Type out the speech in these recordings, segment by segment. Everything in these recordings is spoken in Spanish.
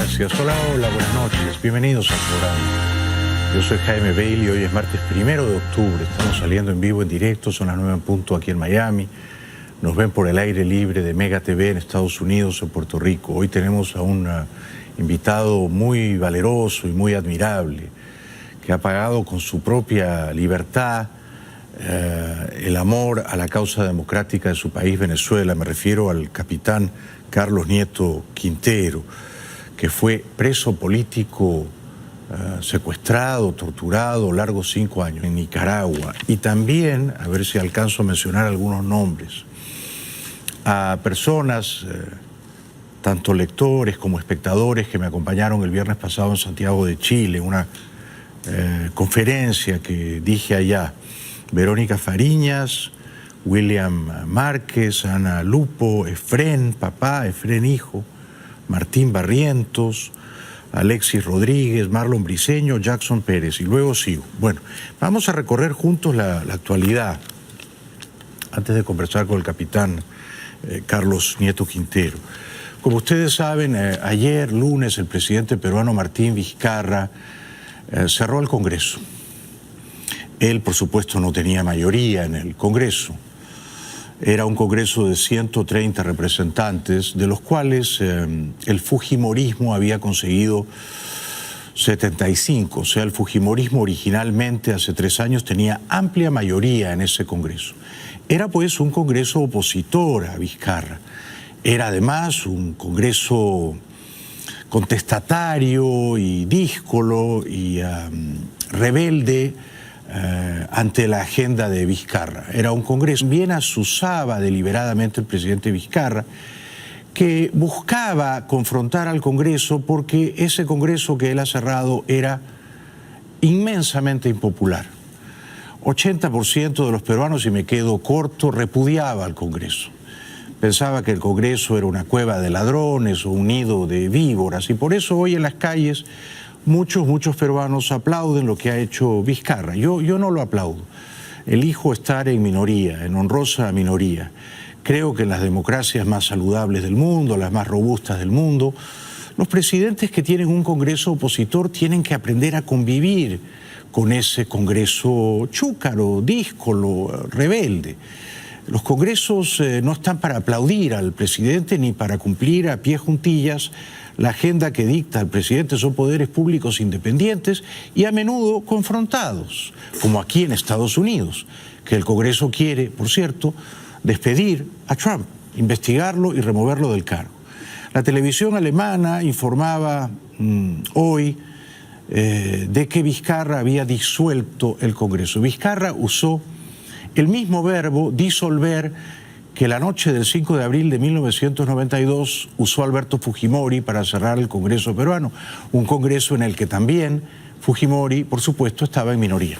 gracias. Hola, hola, buenas noches. Bienvenidos al programa. Yo soy Jaime Bailey. Hoy es martes 1 de octubre. Estamos saliendo en vivo, en directo. Son las 9 en punto aquí en Miami. Nos ven por el aire libre de Mega TV en Estados Unidos, en Puerto Rico. Hoy tenemos a un invitado muy valeroso y muy admirable, que ha pagado con su propia libertad el amor a la causa democrática de su país, Venezuela. Me refiero al capitán Carlos Nieto Quintero, que fue preso político, secuestrado, torturado, largos 5 años en Nicaragua. Y también, a ver si alcanzo a mencionar algunos nombres, a personas, tanto lectores como espectadores, que me acompañaron el viernes pasado en Santiago de Chile, una conferencia que dije allá. Verónica Fariñas, William Márquez, Ana Lupo, Efrén papá, Efrén hijo, Martín Barrientos, Alexis Rodríguez, Marlon Briceño, Jackson Pérez, y luego sigo. Bueno, vamos a recorrer juntos la actualidad antes de conversar con el capitán Carlos Nieto Quintero. Como ustedes saben, ayer lunes el presidente peruano Martín Vizcarra cerró el Congreso. Él, por supuesto, no tenía mayoría en el Congreso. Era un Congreso de 130 representantes, de los cuales el fujimorismo había conseguido 75. O sea, el fujimorismo originalmente, hace 3 años, tenía amplia mayoría en ese Congreso. Era, pues, un Congreso opositor a Vizcarra. Era, además, un Congreso contestatario y díscolo y rebelde ante la agenda de Vizcarra. Era un Congreso, bien azuzaba deliberadamente el presidente Vizcarra, que buscaba confrontar al Congreso porque ese Congreso que él ha cerrado era inmensamente impopular. 80% de los peruanos, y me quedo corto, repudiaba al Congreso. Pensaba que el Congreso era una cueva de ladrones o un nido de víboras, y por eso hoy en las calles muchos peruanos aplauden lo que ha hecho Vizcarra. Yo no lo aplaudo. Elijo estar en minoría, en honrosa minoría. Creo que en las democracias más saludables del mundo, las más robustas del mundo, los presidentes que tienen un Congreso opositor tienen que aprender a convivir con ese Congreso chúcaro, díscolo, rebelde. Los congresos no están para aplaudir al presidente ni para cumplir a pie juntillas la agenda que dicta el presidente. Son poderes públicos independientes y a menudo confrontados, como aquí en Estados Unidos, que el Congreso quiere, por cierto, despedir a Trump, investigarlo y removerlo del cargo. La televisión alemana informaba hoy de que Vizcarra había disuelto el Congreso. Vizcarra usó el mismo verbo, disolver, que la noche del 5 de abril de 1992 usó Alberto Fujimori para cerrar el Congreso peruano, un Congreso en el que también Fujimori, por supuesto, estaba en minoría.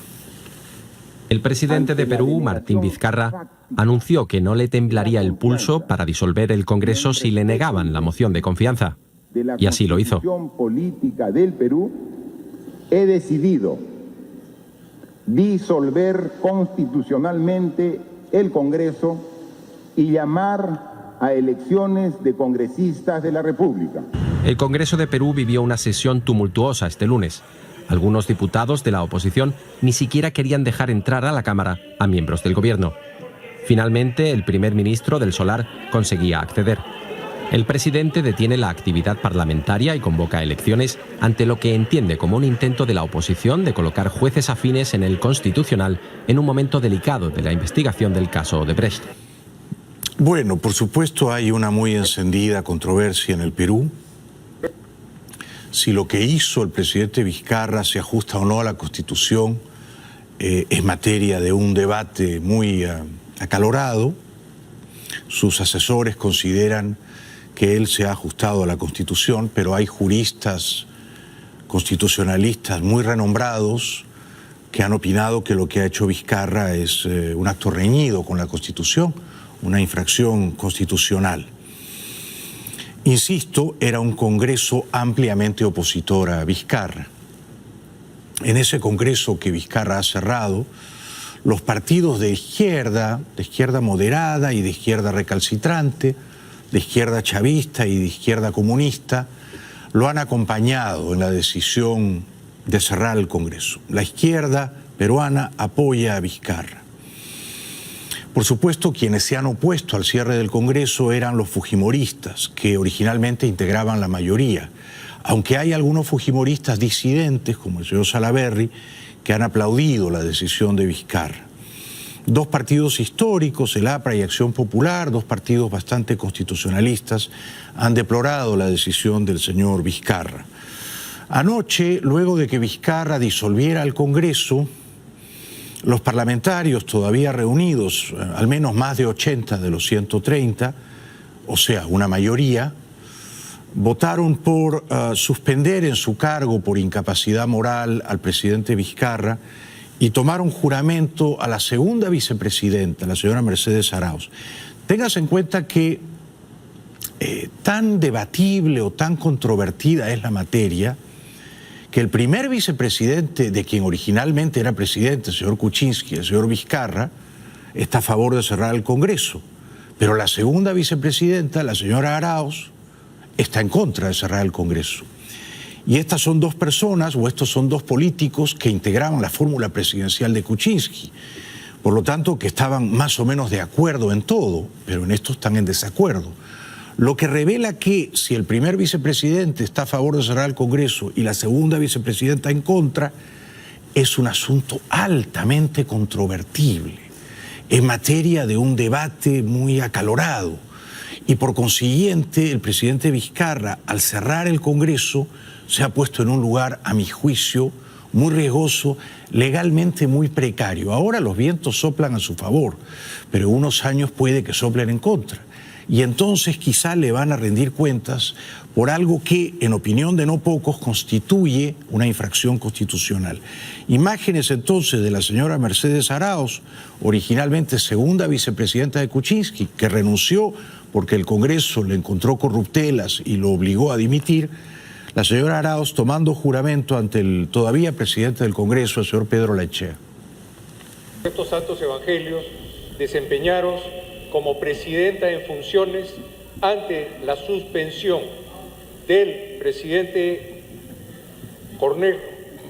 El presidente de Perú, Martín Vizcarra, anunció que no le temblaría el pulso para disolver el Congreso si le negaban la moción de confianza. Y así lo hizo. Política del Perú, he decidido disolver constitucionalmente el Congreso y llamar a elecciones de congresistas de la República. El Congreso de Perú vivió una sesión tumultuosa este lunes. Algunos diputados de la oposición ni siquiera querían dejar entrar a la Cámara a miembros del gobierno. Finalmente, el primer ministro del Solar conseguía acceder. El presidente detiene la actividad parlamentaria y convoca elecciones ante lo que entiende como un intento de la oposición de colocar jueces afines en el Constitucional en un momento delicado de la investigación del caso Odebrecht. Bueno, por supuesto hay una muy encendida controversia en el Perú. Si lo que hizo el presidente Vizcarra se ajusta o no a la Constitución es materia de un debate muy acalorado. Sus asesores consideran que él se ha ajustado a la Constitución, pero hay juristas constitucionalistas muy renombrados que han opinado que lo que ha hecho Vizcarra es un acto reñido con la Constitución, una infracción constitucional. Insisto, era un Congreso ampliamente opositor a Vizcarra. En ese Congreso que Vizcarra ha cerrado, los partidos de izquierda moderada y de izquierda recalcitrante, de izquierda chavista y de izquierda comunista, lo han acompañado en la decisión de cerrar el Congreso. La izquierda peruana apoya a Vizcarra. Por supuesto, quienes se han opuesto al cierre del Congreso eran los fujimoristas, que originalmente integraban la mayoría, aunque hay algunos fujimoristas disidentes, como el señor Salaverry, que han aplaudido la decisión de Vizcarra. Dos partidos históricos, el APRA y Acción Popular, dos partidos bastante constitucionalistas, han deplorado la decisión del señor Vizcarra. Anoche, luego de que Vizcarra disolviera el Congreso, los parlamentarios todavía reunidos, al menos más de 80 de los 130, o sea, una mayoría, votaron por suspender en su cargo por incapacidad moral al presidente Vizcarra y tomaron juramento a la segunda vicepresidenta, la señora Mercedes Arauz. Téngase en cuenta que tan debatible o tan controvertida es la materia que el primer vicepresidente, de quien originalmente era presidente, el señor Kuczynski, el señor Vizcarra, está a favor de cerrar el Congreso. Pero la segunda vicepresidenta, la señora Arauz, está en contra de cerrar el Congreso. Y estas son dos personas, o estos son dos políticos que integraban la fórmula presidencial de Kuczynski. Por lo tanto, que estaban más o menos de acuerdo en todo, pero en esto están en desacuerdo. Lo que revela que si el primer vicepresidente está a favor de cerrar el Congreso y la segunda vicepresidenta en contra, es un asunto altamente controvertible, en materia de un debate muy acalorado. Y por consiguiente, el presidente Vizcarra, al cerrar el Congreso, se ha puesto en un lugar, a mi juicio, muy riesgoso, legalmente muy precario. Ahora los vientos soplan a su favor, pero en unos años puede que soplen en contra. Y entonces quizá le van a rendir cuentas por algo que, en opinión de no pocos, constituye una infracción constitucional. Imágenes entonces de la señora Mercedes Arauz, originalmente segunda vicepresidenta de Kuczynski, que renunció porque el Congreso le encontró corruptelas y lo obligó a dimitir. La señora Arauz tomando juramento ante el todavía presidente del Congreso, el señor Pedro Lechea. Estos santos evangelios desempeñaros como presidenta en funciones ante la suspensión del presidente Cornejo,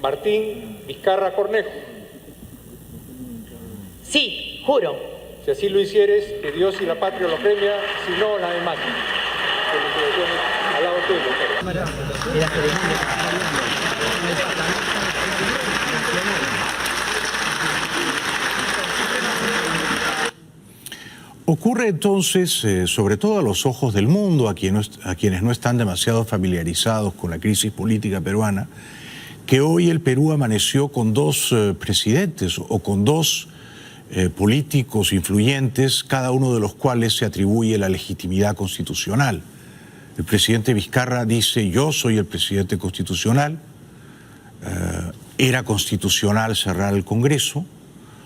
Martín Vizcarra Cornejo. Sí, juro. Si así lo hicieres, que Dios y la patria lo premia, si no, la demás. Felicitaciones al lado tuyo. Ocurre entonces, sobre todo a los ojos del mundo, a quienes no están demasiado familiarizados con la crisis política peruana, que hoy el Perú amaneció con dos presidentes o con dos políticos influyentes, cada uno de los cuales se atribuye la legitimidad constitucional. El presidente Vizcarra dice: yo soy el presidente constitucional, era constitucional cerrar el Congreso,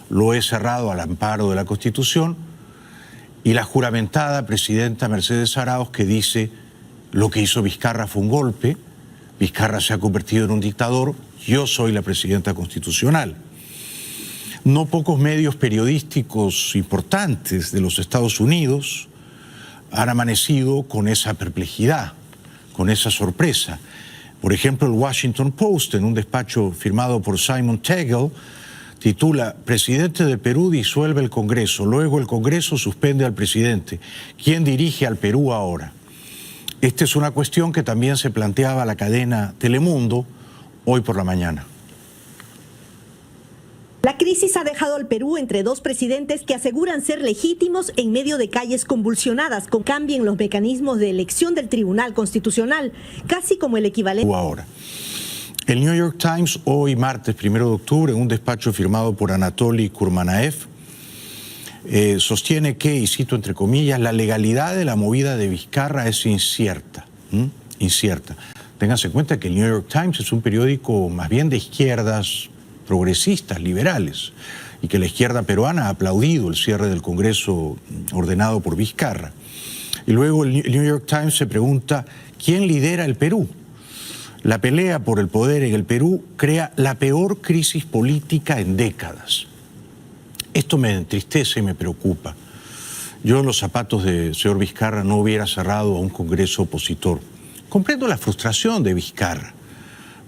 lo he cerrado al amparo de la Constitución. Y la juramentada presidenta Mercedes Arauz, que dice: lo que hizo Vizcarra fue un golpe, Vizcarra se ha convertido en un dictador, yo soy la presidenta constitucional. No pocos medios periodísticos importantes de los Estados Unidos han amanecido con esa perplejidad, con esa sorpresa. Por ejemplo, el Washington Post, en un despacho firmado por Simon Tegel, titula: presidente del Perú disuelve el Congreso, luego el Congreso suspende al presidente. ¿Quién dirige al Perú ahora? Esta es una cuestión que también se planteaba la cadena Telemundo hoy por la mañana. La crisis ha dejado al Perú entre dos presidentes que aseguran ser legítimos en medio de calles convulsionadas, con cambio en los mecanismos de elección del Tribunal Constitucional, casi como el equivalente. Ahora, el New York Times, hoy martes 1 de octubre, en un despacho firmado por Anatoly Kurmanaev, sostiene que, y cito entre comillas, la legalidad de la movida de Vizcarra es incierta. Incierta. Ténganse en cuenta que el New York Times es un periódico más bien de izquierdas progresistas, liberales, y que la izquierda peruana ha aplaudido el cierre del Congreso ordenado por Vizcarra. Y luego el New York Times se pregunta: ¿quién lidera el Perú? La pelea por el poder en el Perú crea la peor crisis política en décadas. Esto me entristece y me preocupa. Yo en los zapatos del señor Vizcarra no hubiera cerrado a un Congreso opositor. comprendo la frustración de Vizcarra.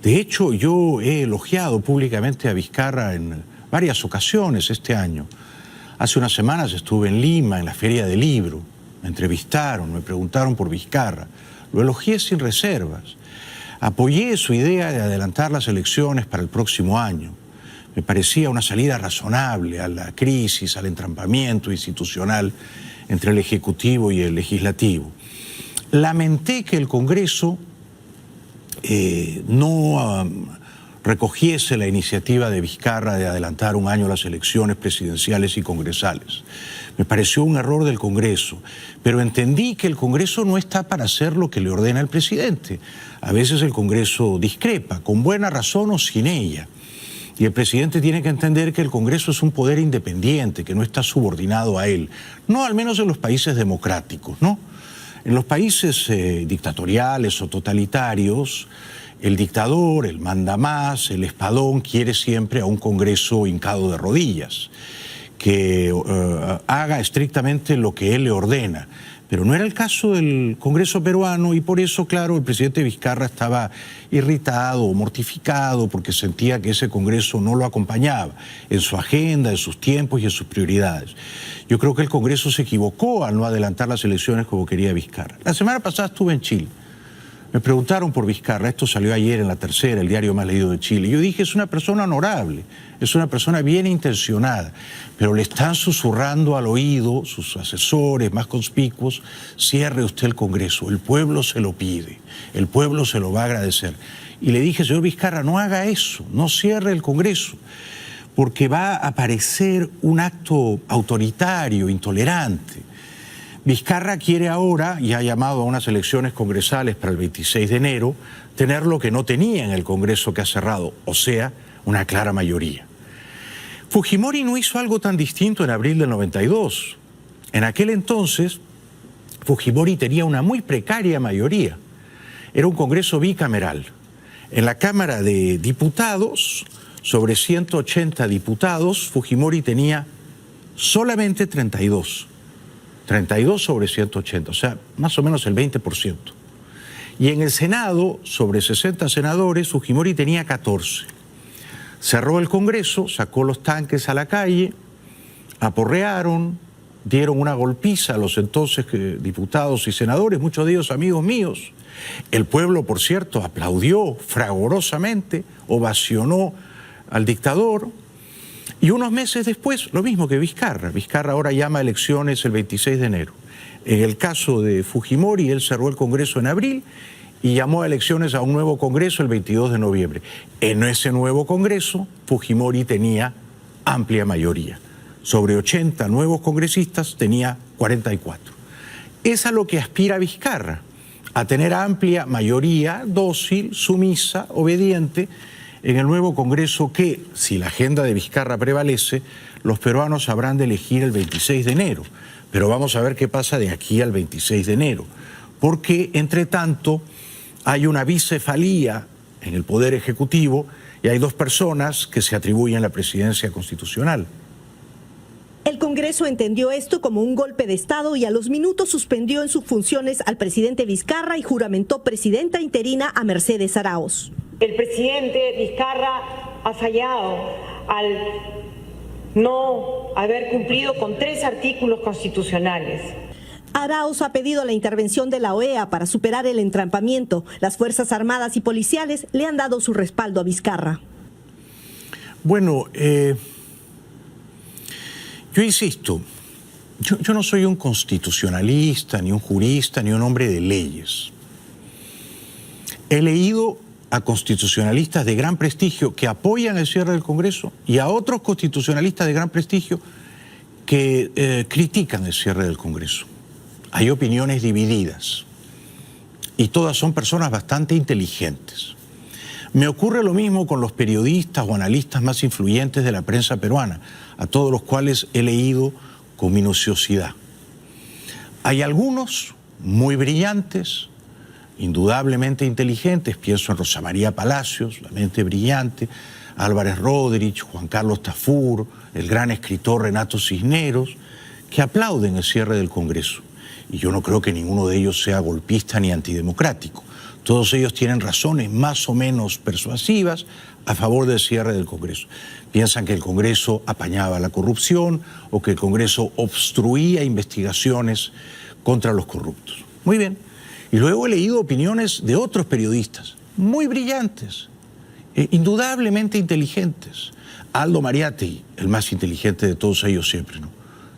De hecho, yo he elogiado públicamente a Vizcarra en varias ocasiones este año. Hace unas semanas estuve en Lima, en la Feria del Libro. Me entrevistaron, me preguntaron por Vizcarra. Lo elogié sin reservas. Apoyé su idea de adelantar las elecciones para el próximo año. Me parecía una salida razonable a la crisis, al entrampamiento institucional entre el Ejecutivo y el Legislativo. Lamenté que el Congreso no recogiese la iniciativa de Vizcarra de adelantar un año las elecciones presidenciales y congresales. Me pareció un error del Congreso, pero entendí que el Congreso no está para hacer lo que le ordena el presidente. A veces el Congreso discrepa, con buena razón o sin ella. Y el presidente tiene que entender que el Congreso es un poder independiente, que no está subordinado a él. No, al menos en los países democráticos, ¿no? En los países dictatoriales o totalitarios, el dictador, el mandamás, el espadón, quiere siempre a un Congreso hincado de rodillas, que haga estrictamente lo que él le ordena. Pero no era el caso del Congreso peruano y por eso, claro, el presidente Vizcarra estaba irritado, mortificado, porque sentía que ese Congreso no lo acompañaba en su agenda, en sus tiempos y en sus prioridades. Yo creo que el Congreso se equivocó al no adelantar las elecciones como quería Vizcarra. La semana pasada estuve en Chile. Me preguntaron por Vizcarra, esto salió ayer en La Tercera, el diario más leído de Chile. Yo dije, es una persona honorable, es una persona bien intencionada, pero le están susurrando al oído sus asesores más conspicuos, cierre usted el Congreso, el pueblo se lo pide, el pueblo se lo va a agradecer. Y le dije, señor Vizcarra, no haga eso, no cierre el Congreso, porque va a parecer un acto autoritario, intolerante. Vizcarra quiere ahora, y ha llamado a unas elecciones congresales para el 26 de enero, tener lo que no tenía en el Congreso que ha cerrado, o sea, una clara mayoría. Fujimori no hizo algo tan distinto en abril del 92. En aquel entonces, Fujimori tenía una muy precaria mayoría. Era un Congreso bicameral. En la Cámara de Diputados, sobre 180 diputados, Fujimori tenía solamente 32. 32 sobre 180, o sea, más o menos el 20%. Y en el Senado, sobre 60 senadores, Fujimori tenía 14. Cerró el Congreso, sacó los tanques a la calle, aporrearon, dieron una golpiza a los entonces diputados y senadores, muchos de ellos amigos míos. El pueblo, por cierto, aplaudió fragorosamente, ovacionó al dictador. Y unos meses después, lo mismo que Vizcarra. Vizcarra ahora llama a elecciones el 26 de enero. En el caso de Fujimori, él cerró el Congreso en abril y llamó a elecciones a un nuevo Congreso el 22 de noviembre. En ese nuevo Congreso, Fujimori tenía amplia mayoría. Sobre 80 nuevos congresistas, tenía 44. Es a lo que aspira Vizcarra, a tener amplia mayoría, dócil, sumisa, obediente, en el nuevo Congreso que, si la agenda de Vizcarra prevalece, los peruanos habrán de elegir el 26 de enero. Pero vamos a ver qué pasa de aquí al 26 de enero. Porque, entre tanto, hay una bicefalía en el Poder Ejecutivo y hay dos personas que se atribuyen la presidencia constitucional. El Congreso entendió esto como un golpe de Estado y a los minutos suspendió en sus funciones al presidente Vizcarra y juramentó presidenta interina a Mercedes Arauz. El presidente Vizcarra ha fallado al no haber cumplido con 3 artículos constitucionales. Arauz ha pedido la intervención de la OEA para superar el entrampamiento. Las Fuerzas Armadas y policiales le han dado su respaldo a Vizcarra. Bueno, yo insisto, yo no soy un constitucionalista, ni un jurista, ni un hombre de leyes. He leído a constitucionalistas de gran prestigio que apoyan el cierre del Congreso y a otros constitucionalistas de gran prestigio que critican el cierre del Congreso. Hay opiniones divididas y todas son personas bastante inteligentes. Me ocurre lo mismo con los periodistas o analistas más influyentes de la prensa peruana, a todos los cuales he leído con minuciosidad. Hay algunos muy brillantes, indudablemente inteligentes, pienso en Rosa María Palacios, la mente brillante, Álvarez Rodríguez, Juan Carlos Tafur, el gran escritor Renato Cisneros, que aplauden el cierre del Congreso. Y yo no creo que ninguno de ellos sea golpista ni antidemocrático. Todos ellos tienen razones más o menos persuasivas a favor del cierre del Congreso. Piensan que el Congreso apañaba la corrupción o que el Congreso obstruía investigaciones contra los corruptos. Muy bien. Y luego he leído opiniones de otros periodistas, muy brillantes, indudablemente inteligentes. Aldo Mariátegui, el más inteligente de todos ellos siempre, ¿no?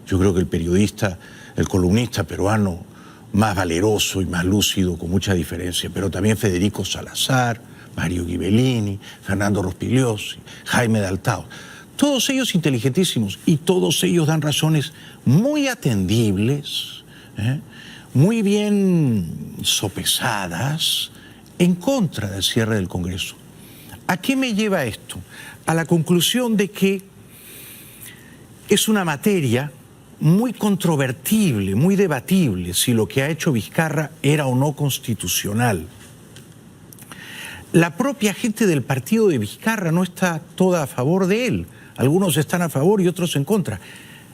Yo creo que el periodista, el columnista peruano más valeroso y más lúcido, con mucha diferencia, pero también Federico Salazar, Mario Ghibellini, Fernando Rospigliosi, Jaime Daltao. Todos ellos inteligentísimos y todos ellos dan razones muy atendibles, muy bien sopesadas en contra del cierre del Congreso. ¿A qué me lleva esto? A la conclusión de que es una materia muy controvertible, muy debatible, si lo que ha hecho Vizcarra era o no constitucional. La propia gente del partido de Vizcarra no está toda a favor de él. Algunos están a favor y otros en contra.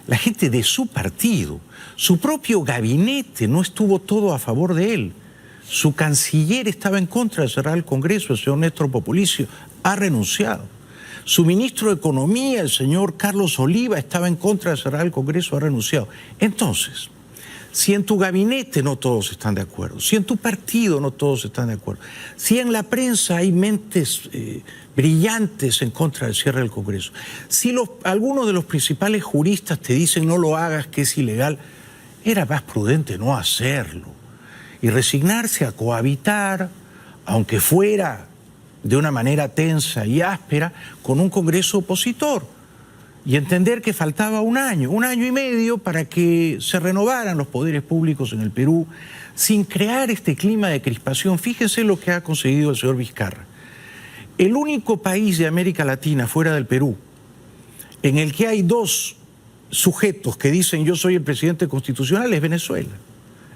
La gente de su partido, su propio gabinete no estuvo todo a favor de él. Su canciller estaba en contra de cerrar el Congreso, el señor Néstor Popolicio, ha renunciado. Su ministro de Economía, el señor Carlos Oliva, estaba en contra de cerrar el Congreso, ha renunciado. Entonces, si en tu gabinete no todos están de acuerdo, si en tu partido no todos están de acuerdo, si en la prensa hay mentes brillantes en contra del cierre del Congreso, si algunos de los principales juristas te dicen no lo hagas, que es ilegal, era más prudente no hacerlo y resignarse a cohabitar, aunque fuera de una manera tensa y áspera, con un Congreso opositor y entender que faltaba un año y medio para que se renovaran los poderes públicos en el Perú sin crear este clima de crispación. Fíjense lo que ha conseguido el señor Vizcarra. El único país de América Latina fuera del Perú en el que hay dos sujetos que dicen yo soy el presidente constitucional es Venezuela.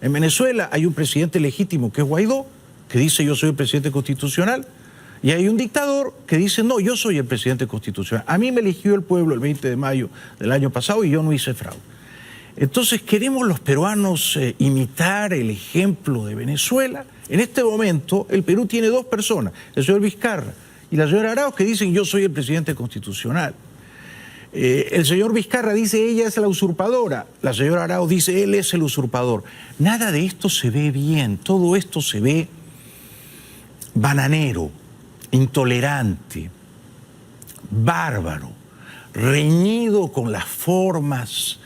En Venezuela hay un presidente legítimo que es Guaidó, que dice yo soy el presidente constitucional, y hay un dictador que dice no, yo soy el presidente constitucional. A mí me eligió el pueblo el 20 de mayo del año pasado y yo no hice fraude. Entonces, ¿queremos los peruanos imitar el ejemplo de Venezuela? En este momento, el Perú tiene dos personas, el señor Vizcarra y la señora Arauz, que dicen yo soy el presidente constitucional. El señor Vizcarra dice ella es la usurpadora, la señora Arauz dice él es el usurpador. Nada de esto se ve bien, todo esto se ve bananero, intolerante, bárbaro, reñido con las formas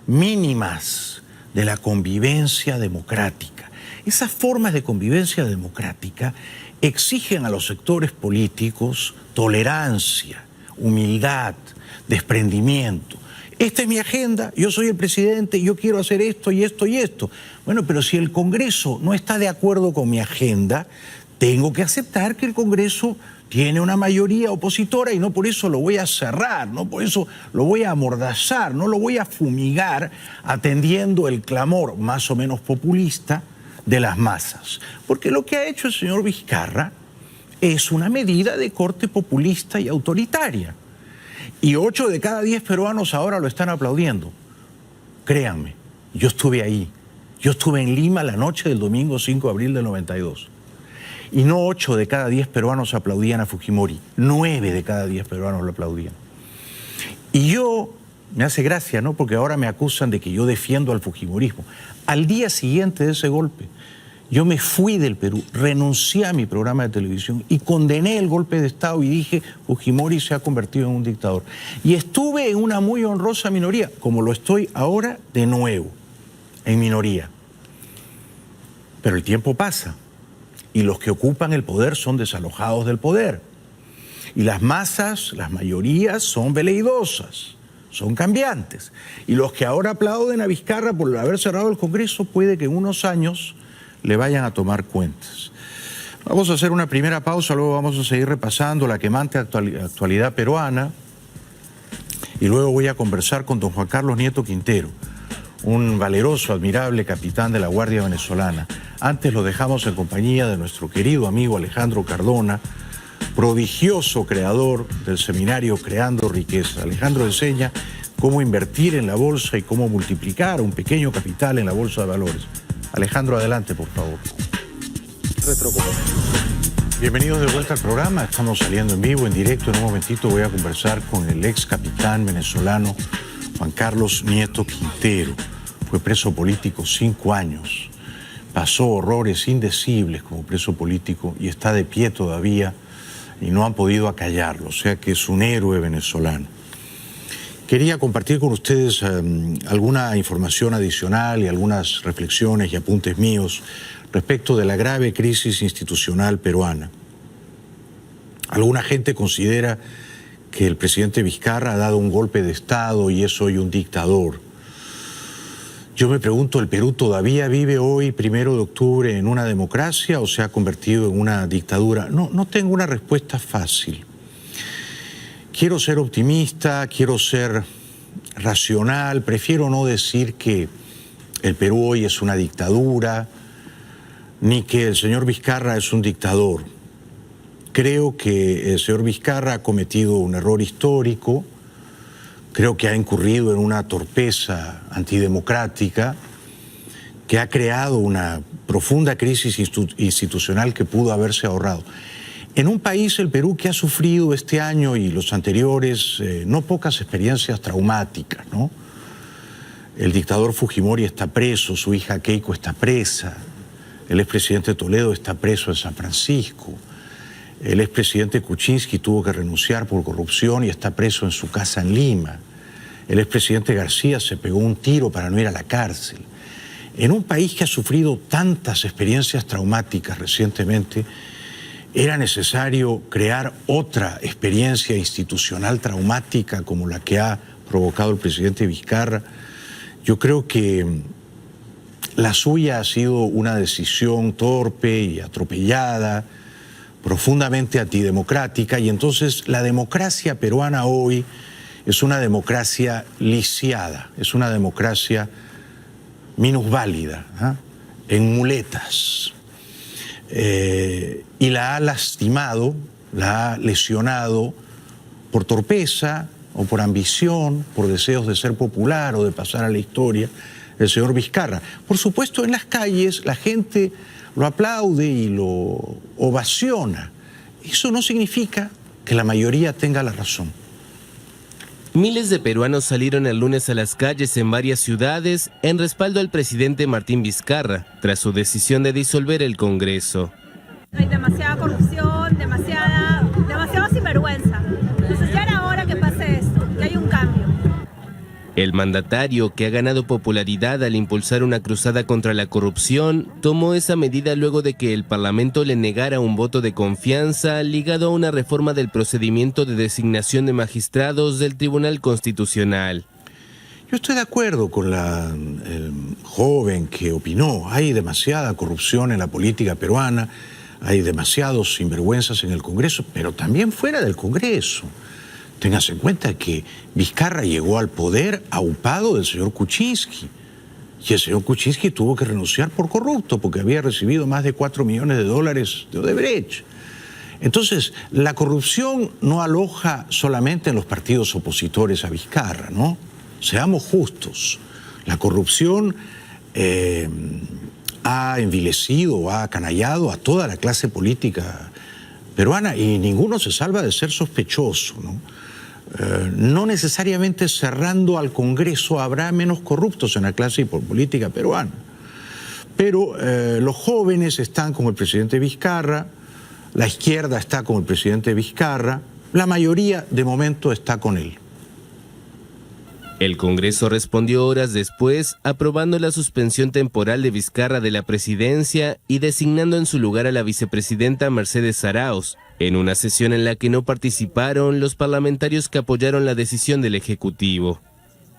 mínimas de la convivencia democrática. Esas formas de convivencia democrática exigen a los sectores políticos tolerancia, humildad, desprendimiento. Esta es mi agenda, yo soy el presidente, yo quiero hacer esto y esto y esto. Bueno, pero si el Congreso no está de acuerdo con mi agenda, tengo que aceptar que el Congreso tiene una mayoría opositora y no por eso lo voy a cerrar, no por eso lo voy a amordazar, no lo voy a fumigar atendiendo el clamor más o menos populista de las masas. Porque lo que ha hecho el señor Vizcarra es una medida de corte populista y autoritaria. Y 8 de cada 10 peruanos ahora lo están aplaudiendo. Créanme, yo estuve ahí. Yo estuve en Lima la noche del domingo 5 de abril del 92. Y no 8 de cada 10 peruanos aplaudían a Fujimori, 9 de cada 10 peruanos lo aplaudían. Y yo, me hace gracia, ¿no? Porque ahora me acusan de que yo defiendo al fujimorismo. Al día siguiente de ese golpe, yo me fui del Perú, renuncié a mi programa de televisión y condené el golpe de Estado y dije, Fujimori se ha convertido en un dictador. Y estuve en una muy honrosa minoría, como lo estoy ahora de nuevo, en minoría. Pero el tiempo pasa. Y los que ocupan el poder son desalojados del poder. Y las masas, las mayorías, son veleidosas, son cambiantes. Y los que ahora aplauden a Vizcarra por haber cerrado el Congreso, puede que en unos años le vayan a tomar cuentas. Vamos a hacer una primera pausa, luego vamos a seguir repasando la quemante actualidad peruana. Y luego voy a conversar con don Juan Carlos Nieto Quintero, un valeroso, admirable capitán de la Guardia Venezolana. Antes lo dejamos en compañía de nuestro querido amigo Alejandro Cardona, prodigioso creador del seminario Creando Riqueza. Alejandro enseña cómo invertir en la bolsa y cómo multiplicar un pequeño capital en la bolsa de valores. Alejandro, adelante, por favor. Bienvenidos de vuelta al programa. Estamos saliendo en vivo, en directo. En un momentito voy a conversar con el ex capitán venezolano Juan Carlos Nieto Quintero. Fue preso político 5 años. Pasó horrores indecibles como preso político y está de pie todavía y no han podido acallarlo. O sea que es un héroe venezolano. Quería compartir con ustedes alguna información adicional y algunas reflexiones y apuntes míos respecto de la grave crisis institucional peruana. Alguna gente considera que el presidente Vizcarra ha dado un golpe de Estado y es hoy un dictador. Yo me pregunto, ¿el Perú todavía vive hoy, 1 de octubre, en una democracia o se ha convertido en una dictadura? No tengo una respuesta fácil. Quiero ser optimista, quiero ser racional, prefiero no decir que el Perú hoy es una dictadura, ni que el señor Vizcarra es un dictador. Creo que el señor Vizcarra ha cometido un error histórico, creo que ha incurrido en una torpeza antidemocrática que ha creado una profunda crisis institucional que pudo haberse ahorrado. En un país, el Perú, que ha sufrido este año y los anteriores no pocas experiencias traumáticas, ¿no? El dictador Fujimori está preso, su hija Keiko está presa, el expresidente Toledo está preso en San Francisco, el expresidente Kuczynski tuvo que renunciar por corrupción y está preso en su casa en Lima, el expresidente García se pegó un tiro para no ir a la cárcel. En un país que ha sufrido tantas experiencias traumáticas recientemente, era necesario crear otra experiencia institucional traumática como la que ha provocado el presidente Vizcarra. Yo creo que la suya ha sido una decisión torpe y atropellada, profundamente antidemocrática, y entonces la democracia peruana hoy es una democracia lisiada, es una democracia minusválida, en muletas. Y la ha lastimado, la ha lesionado por torpeza o por ambición, por deseos de ser popular o de pasar a la historia, el señor Vizcarra. Por supuesto, en las calles la gente lo aplaude y lo ovaciona. Eso no significa que la mayoría tenga la razón. Miles de peruanos salieron el lunes a las calles en varias ciudades en respaldo al presidente Martín Vizcarra, tras su decisión de disolver el Congreso. Hay demasiada corrupción, demasiada sinvergüenza. Entonces ya era hora que pase esto, que haya un cambio. El mandatario, que ha ganado popularidad al impulsar una cruzada contra la corrupción, tomó esa medida luego de que el Parlamento le negara un voto de confianza ligado a una reforma del procedimiento de designación de magistrados del Tribunal Constitucional. Yo estoy de acuerdo con la joven que opinó. Hay demasiada corrupción en la política peruana, hay demasiados sinvergüenzas en el Congreso, pero también fuera del Congreso. Ténganse en cuenta que Vizcarra llegó al poder aupado del señor Kuczynski. Y el señor Kuczynski tuvo que renunciar por corrupto, porque había recibido más de $4 millones de Odebrecht. Entonces, la corrupción no aloja solamente en los partidos opositores a Vizcarra, ¿no? Seamos justos. La corrupción ha envilecido, ha acanallado a toda la clase política peruana y ninguno se salva de ser sospechoso, ¿no? No necesariamente cerrando al Congreso habrá menos corruptos en la clase política peruana. Pero los jóvenes están con el presidente Vizcarra, la izquierda está con el presidente Vizcarra, la mayoría de momento está con él. El Congreso respondió horas después, aprobando la suspensión temporal de Vizcarra de la presidencia y designando en su lugar a la vicepresidenta Mercedes Arauz, en una sesión en la que no participaron los parlamentarios que apoyaron la decisión del Ejecutivo.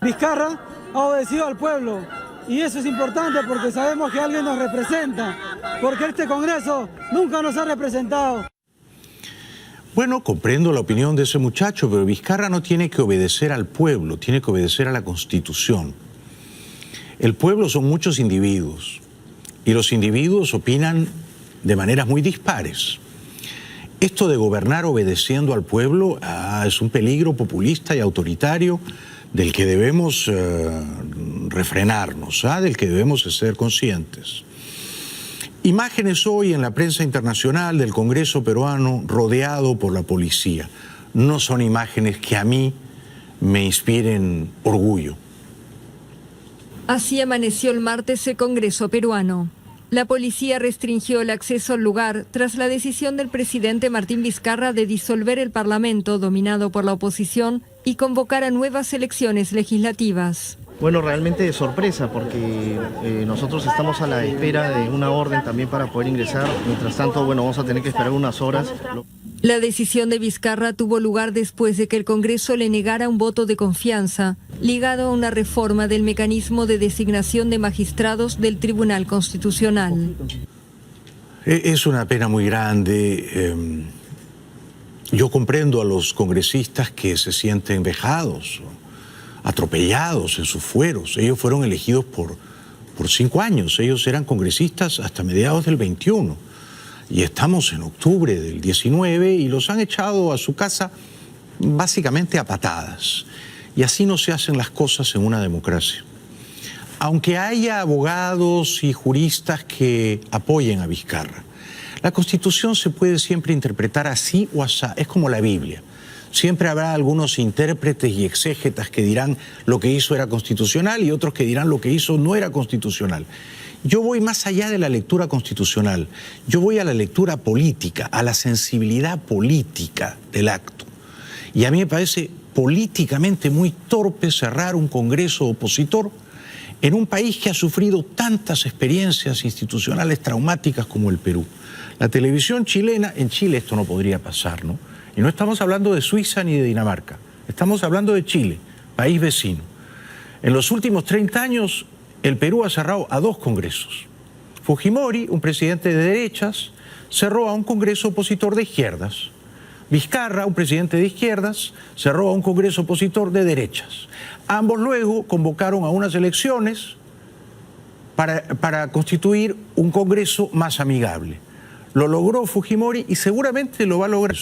Vizcarra ha obedecido al pueblo y eso es importante porque sabemos que alguien nos representa, porque este Congreso nunca nos ha representado. Bueno, comprendo la opinión de ese muchacho, pero Vizcarra no tiene que obedecer al pueblo, tiene que obedecer a la Constitución. El pueblo son muchos individuos y los individuos opinan de maneras muy dispares. Esto de gobernar obedeciendo al pueblo es un peligro populista y autoritario del que debemos refrenarnos, del que debemos ser conscientes. Imágenes hoy en la prensa internacional del Congreso peruano rodeado por la policía. No son imágenes que a mí me inspiren orgullo. Así amaneció el martes el Congreso peruano. La policía restringió el acceso al lugar tras la decisión del presidente Martín Vizcarra de disolver el Parlamento dominado por la oposición y convocar a nuevas elecciones legislativas. Bueno, realmente de sorpresa porque nosotros estamos a la espera de una orden también para poder ingresar. Mientras tanto, bueno, vamos a tener que esperar unas horas. La decisión de Vizcarra tuvo lugar después de que el Congreso le negara un voto de confianza, ligado a una reforma del mecanismo de designación de magistrados del Tribunal Constitucional. Es una pena muy grande. Yo comprendo a los congresistas que se sienten vejados, atropellados en sus fueros. Ellos fueron elegidos por 5 años. Ellos eran congresistas hasta mediados del 21. Y estamos en octubre del 19 y los han echado a su casa básicamente a patadas. Y así no se hacen las cosas en una democracia. Aunque haya abogados y juristas que apoyen a Vizcarra, la Constitución se puede siempre interpretar así o asá. Es como la Biblia. Siempre habrá algunos intérpretes y exégetas que dirán lo que hizo era constitucional y otros que dirán lo que hizo no era constitucional. Yo voy más allá de la lectura constitucional, yo voy a la lectura política, a la sensibilidad política del acto. Y a mí me parece políticamente muy torpe cerrar un Congreso opositor en un país que ha sufrido tantas experiencias institucionales traumáticas como el Perú. La televisión chilena, en Chile esto no podría pasar, ¿no? Y no estamos hablando de Suiza ni de Dinamarca, estamos hablando de Chile, país vecino. En los últimos 30 años, el Perú ha cerrado a 2 congresos. Fujimori, un presidente de derechas, cerró a un congreso opositor de izquierdas. Vizcarra, un presidente de izquierdas, cerró a un congreso opositor de derechas. Ambos luego convocaron a unas elecciones para constituir un congreso más amigable. Lo logró Fujimori y seguramente lo va a lograr.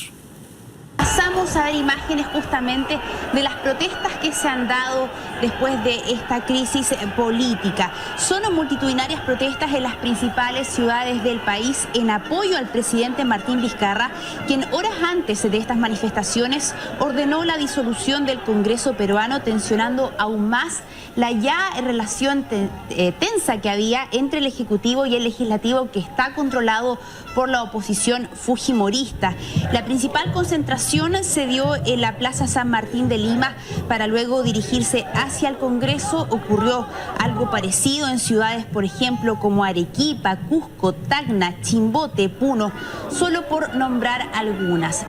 Pasamos a ver imágenes justamente de las protestas que se han dado después de esta crisis política. Son multitudinarias protestas en las principales ciudades del país en apoyo al presidente Martín Vizcarra, quien horas antes de estas manifestaciones ordenó la disolución del Congreso peruano, tensionando aún más la ya relación tensa que había entre el Ejecutivo y el Legislativo, que está controlado por la oposición fujimorista. La principal concentración se dio en la Plaza San Martín de Lima para luego dirigirse hacia el Congreso. Ocurrió algo parecido en ciudades, por ejemplo, como Arequipa, Cusco, Tacna, Chimbote, Puno, solo por nombrar algunas.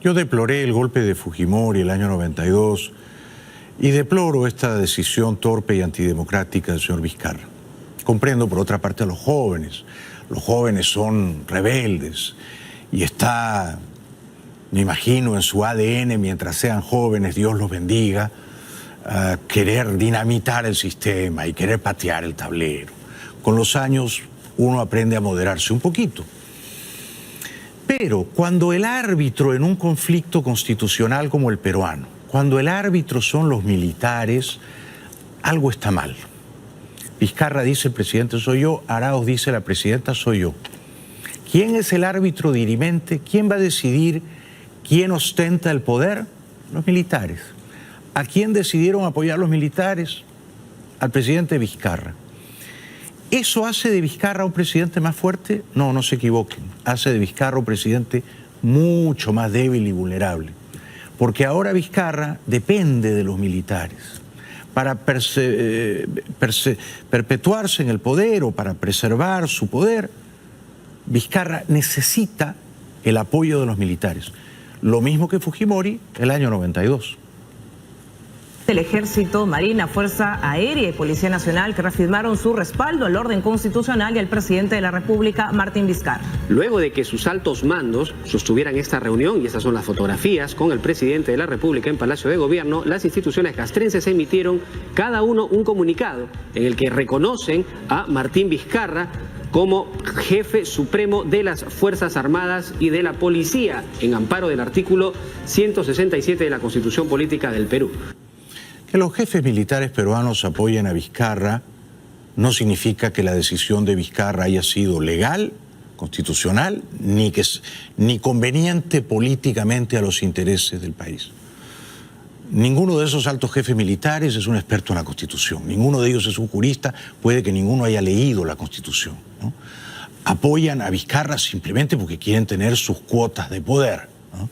Yo deploré el golpe de Fujimori el año 92 y deploro esta decisión torpe y antidemocrática del señor Vizcarra. Comprendo, por otra parte, a los jóvenes. Los jóvenes son rebeldes y está, me imagino, en su ADN, mientras sean jóvenes, Dios los bendiga, querer dinamitar el sistema y querer patear el tablero. Con los años uno aprende a moderarse un poquito. Pero cuando el árbitro en un conflicto constitucional como el peruano, cuando el árbitro son los militares, algo está mal. Vizcarra dice el presidente soy yo, Arauz dice la presidenta soy yo. ¿Quién es el árbitro dirimente? ¿Quién va a decidir quién ostenta el poder? Los militares. ¿A quién decidieron apoyar los militares? Al presidente Vizcarra. ¿Eso hace de Vizcarra un presidente más fuerte? No, no se equivoquen. Hace de Vizcarra un presidente mucho más débil y vulnerable. Porque ahora Vizcarra depende de los militares. Para perpetuarse en el poder o para preservar su poder, Vizcarra necesita el apoyo de los militares. Lo mismo que Fujimori el año 92. El Ejército, Marina, Fuerza Aérea y Policía Nacional que reafirmaron su respaldo al orden constitucional y al presidente de la República, Martín Vizcarra. Luego de que sus altos mandos sostuvieran esta reunión, y estas son las fotografías, con el presidente de la República en Palacio de Gobierno, las instituciones castrenses emitieron cada uno un comunicado en el que reconocen a Martín Vizcarra como jefe supremo de las Fuerzas Armadas y de la Policía, en amparo del artículo 167 de la Constitución Política del Perú. Que los jefes militares peruanos apoyen a Vizcarra no significa que la decisión de Vizcarra haya sido legal, constitucional, ni conveniente políticamente a los intereses del país. Ninguno de esos altos jefes militares es un experto en la Constitución, ninguno de ellos es un jurista, puede que ninguno haya leído la Constitución, ¿no? Apoyan a Vizcarra simplemente porque quieren tener sus cuotas de poder, ¿no?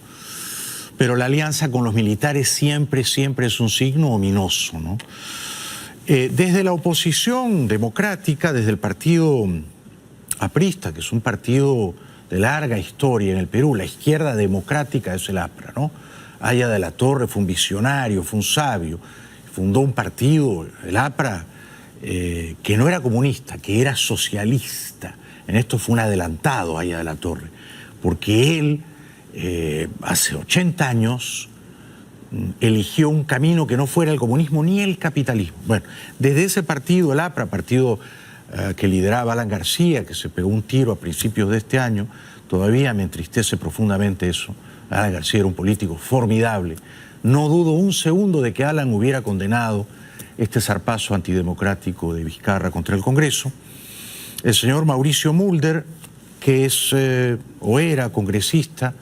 Pero la alianza con los militares siempre es un signo ominoso, ¿no? Desde la oposición democrática, desde el partido aprista, que es un partido de larga historia en el Perú, la izquierda democrática es el APRA, ¿no? Haya de la Torre fue un visionario, fue un sabio, fundó un partido, el APRA, que no era comunista, que era socialista. En esto fue un adelantado Haya de la Torre, porque él, hace 80 años, eligió un camino que no fuera el comunismo ni el capitalismo. Bueno, desde ese partido, el APRA, partido que lideraba Alan García, que se pegó un tiro a principios de este año, todavía me entristece profundamente eso. Alan García era un político formidable. No dudo un segundo de que Alan hubiera condenado este zarpazo antidemocrático de Vizcarra contra el Congreso. El señor Mauricio Mulder, que es o era congresista,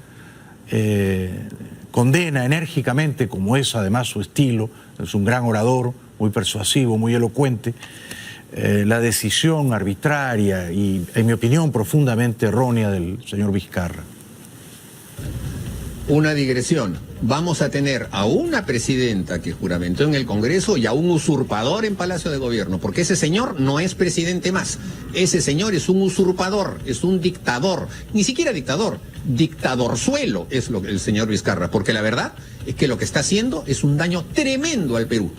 condena enérgicamente, como es además su estilo, es un gran orador, muy persuasivo, muy elocuente, la decisión arbitraria y, en mi opinión, profundamente errónea del señor Vizcarra. Una digresión. Vamos a tener a una presidenta que juramentó en el Congreso y a un usurpador en Palacio de Gobierno, porque ese señor no es presidente más. Ese señor es un usurpador, es un dictador, ni siquiera dictador, dictadorzuelo es lo que el señor Vizcarra, porque la verdad es que lo que está haciendo es un daño tremendo al Perú.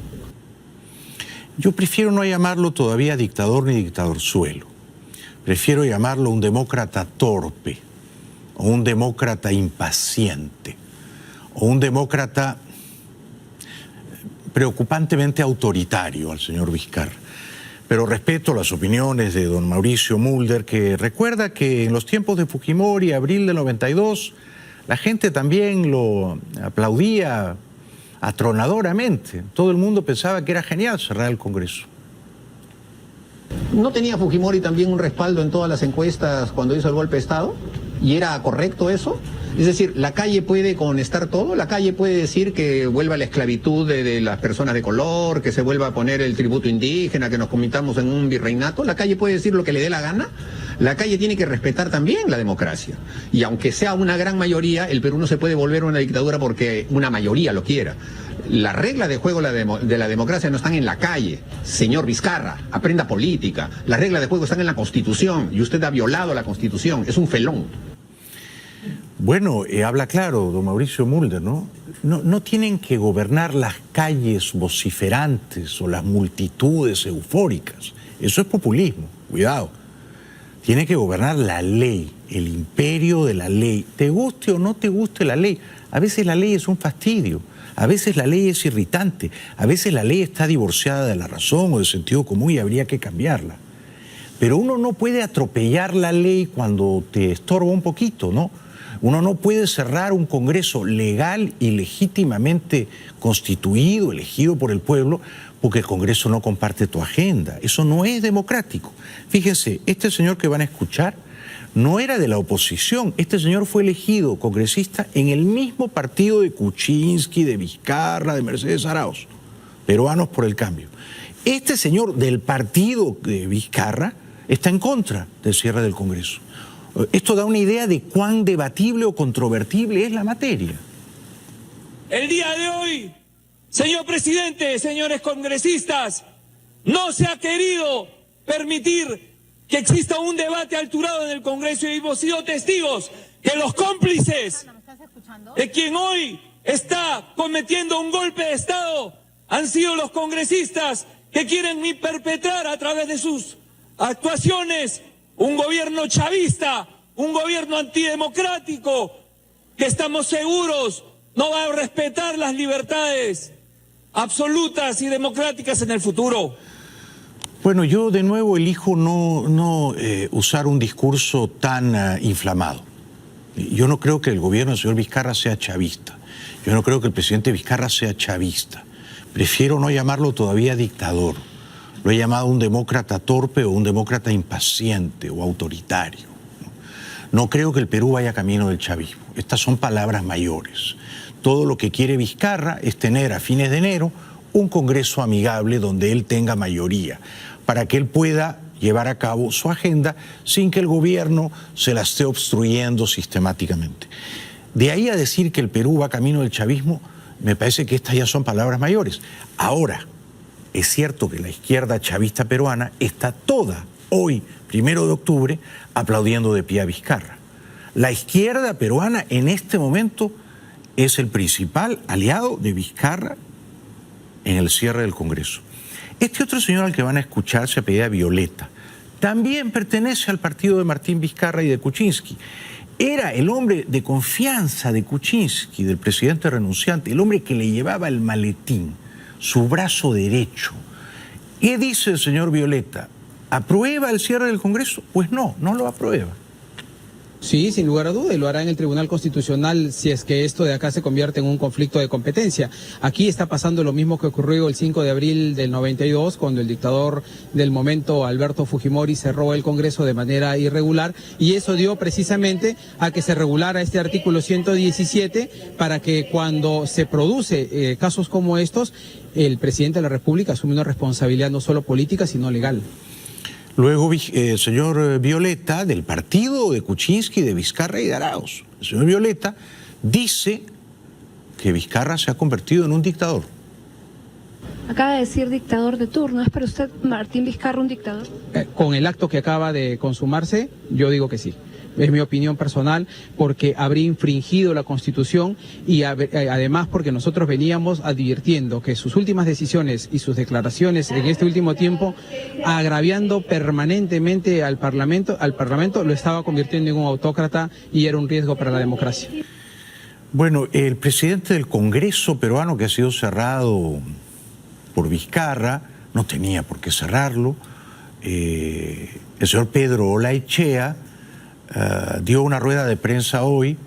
Yo prefiero no llamarlo todavía dictador ni dictadorzuelo. Prefiero llamarlo un demócrata torpe, o un demócrata impaciente, o un demócrata preocupantemente autoritario al señor Vizcarra. Pero respeto las opiniones de don Mauricio Mulder, que recuerda que en los tiempos de Fujimori, abril del 92, la gente también lo aplaudía atronadoramente. Todo el mundo pensaba que era genial cerrar el Congreso. ¿No tenía Fujimori también un respaldo en todas las encuestas cuando hizo el golpe de Estado? ¿Y era correcto eso? Es decir, ¿la calle puede conestar todo? ¿La calle puede decir que vuelva la esclavitud de las personas de color, que se vuelva a poner el tributo indígena, que nos convirtamos en un virreinato? ¿La calle puede decir lo que le dé la gana? La calle tiene que respetar también la democracia. Y aunque sea una gran mayoría, el Perú no se puede volver una dictadura porque una mayoría lo quiera. Las reglas de juego de la democracia no están en la calle. Señor Vizcarra, aprenda política. Las reglas de juego están en la Constitución y usted ha violado la Constitución. Es un felón. Bueno, habla claro, don Mauricio Mulder, ¿no? No tienen que gobernar las calles vociferantes o las multitudes eufóricas. Eso es populismo, cuidado. Tiene que gobernar la ley, el imperio de la ley. Te guste o no te guste la ley. A veces la ley es un fastidio, a veces la ley es irritante, a veces la ley está divorciada de la razón o del sentido común y habría que cambiarla. Pero uno no puede atropellar la ley cuando te estorba un poquito, ¿no? Uno no puede cerrar un Congreso legal y legítimamente constituido, elegido por el pueblo, porque el Congreso no comparte tu agenda. Eso no es democrático. Fíjense, este señor que van a escuchar no era de la oposición. Este señor fue elegido congresista en el mismo partido de Kuczynski, de Vizcarra, de Mercedes Arauz, Peruanos por el Cambio. Este señor del partido de Vizcarra está en contra del cierre del Congreso. Esto da una idea de cuán debatible o controvertible es la materia. El día de hoy, señor presidente, señores congresistas, no se ha querido permitir que exista un debate alturado en el Congreso y hemos sido testigos que los cómplices de quien hoy está cometiendo un golpe de Estado han sido los congresistas que quieren perpetrar a través de sus actuaciones un gobierno chavista, un gobierno antidemocrático, que estamos seguros no va a respetar las libertades absolutas y democráticas en el futuro. Bueno, yo de nuevo elijo no usar un discurso tan inflamado. Yo no creo que el gobierno del señor Vizcarra sea chavista. Yo no creo que el presidente Vizcarra sea chavista. Prefiero no llamarlo todavía dictador. Lo he llamado un demócrata torpe o un demócrata impaciente o autoritario. No creo que el Perú vaya camino del chavismo. Estas son palabras mayores. Todo lo que quiere Vizcarra es tener a fines de enero un Congreso amigable donde él tenga mayoría, para que él pueda llevar a cabo su agenda sin que el gobierno se la esté obstruyendo sistemáticamente. De ahí a decir que el Perú va camino del chavismo, me parece que estas ya son palabras mayores. Ahora, es cierto que la izquierda chavista peruana está toda hoy, 1 de octubre, aplaudiendo de pie a Vizcarra. La izquierda peruana en este momento es el principal aliado de Vizcarra en el cierre del Congreso. Este otro señor al que van a escuchar se apellida Violeta. También pertenece al partido de Martín Vizcarra y de Kuczynski. Era el hombre de confianza de Kuczynski, del presidente renunciante, el hombre que le llevaba el maletín, su brazo derecho. ¿Qué dice el señor Violeta? ¿Aprueba el cierre del Congreso? Pues no, no lo aprueba. Sí, sin lugar a duda, y lo hará en el Tribunal Constitucional si es que esto de acá se convierte en un conflicto de competencia. Aquí está pasando lo mismo que ocurrió el 5 de abril del 92, cuando el dictador del momento, Alberto Fujimori, cerró el Congreso de manera irregular, y eso dio precisamente a que se regulara este artículo 117 para que cuando se produce casos como estos, el presidente de la República asume una responsabilidad no solo política, sino legal. Luego el señor Violeta, del partido de Kuczynski, de Vizcarra y de Arauz. El señor Violeta dice que Vizcarra se ha convertido en un dictador. Acaba de decir dictador de turno. ¿Es para usted, Martín Vizcarra, un dictador? Con el acto que acaba de consumarse, yo digo que sí. Es mi opinión personal, porque habría infringido la Constitución y además porque nosotros veníamos advirtiendo que sus últimas decisiones y sus declaraciones en este último tiempo, agraviando permanentemente al Parlamento lo estaba convirtiendo en un autócrata y era un riesgo para la democracia. Bueno, el presidente del Congreso peruano, que ha sido cerrado por Vizcarra, no tenía por qué cerrarlo, el señor Pedro Olaechea, dio una rueda de prensa hoy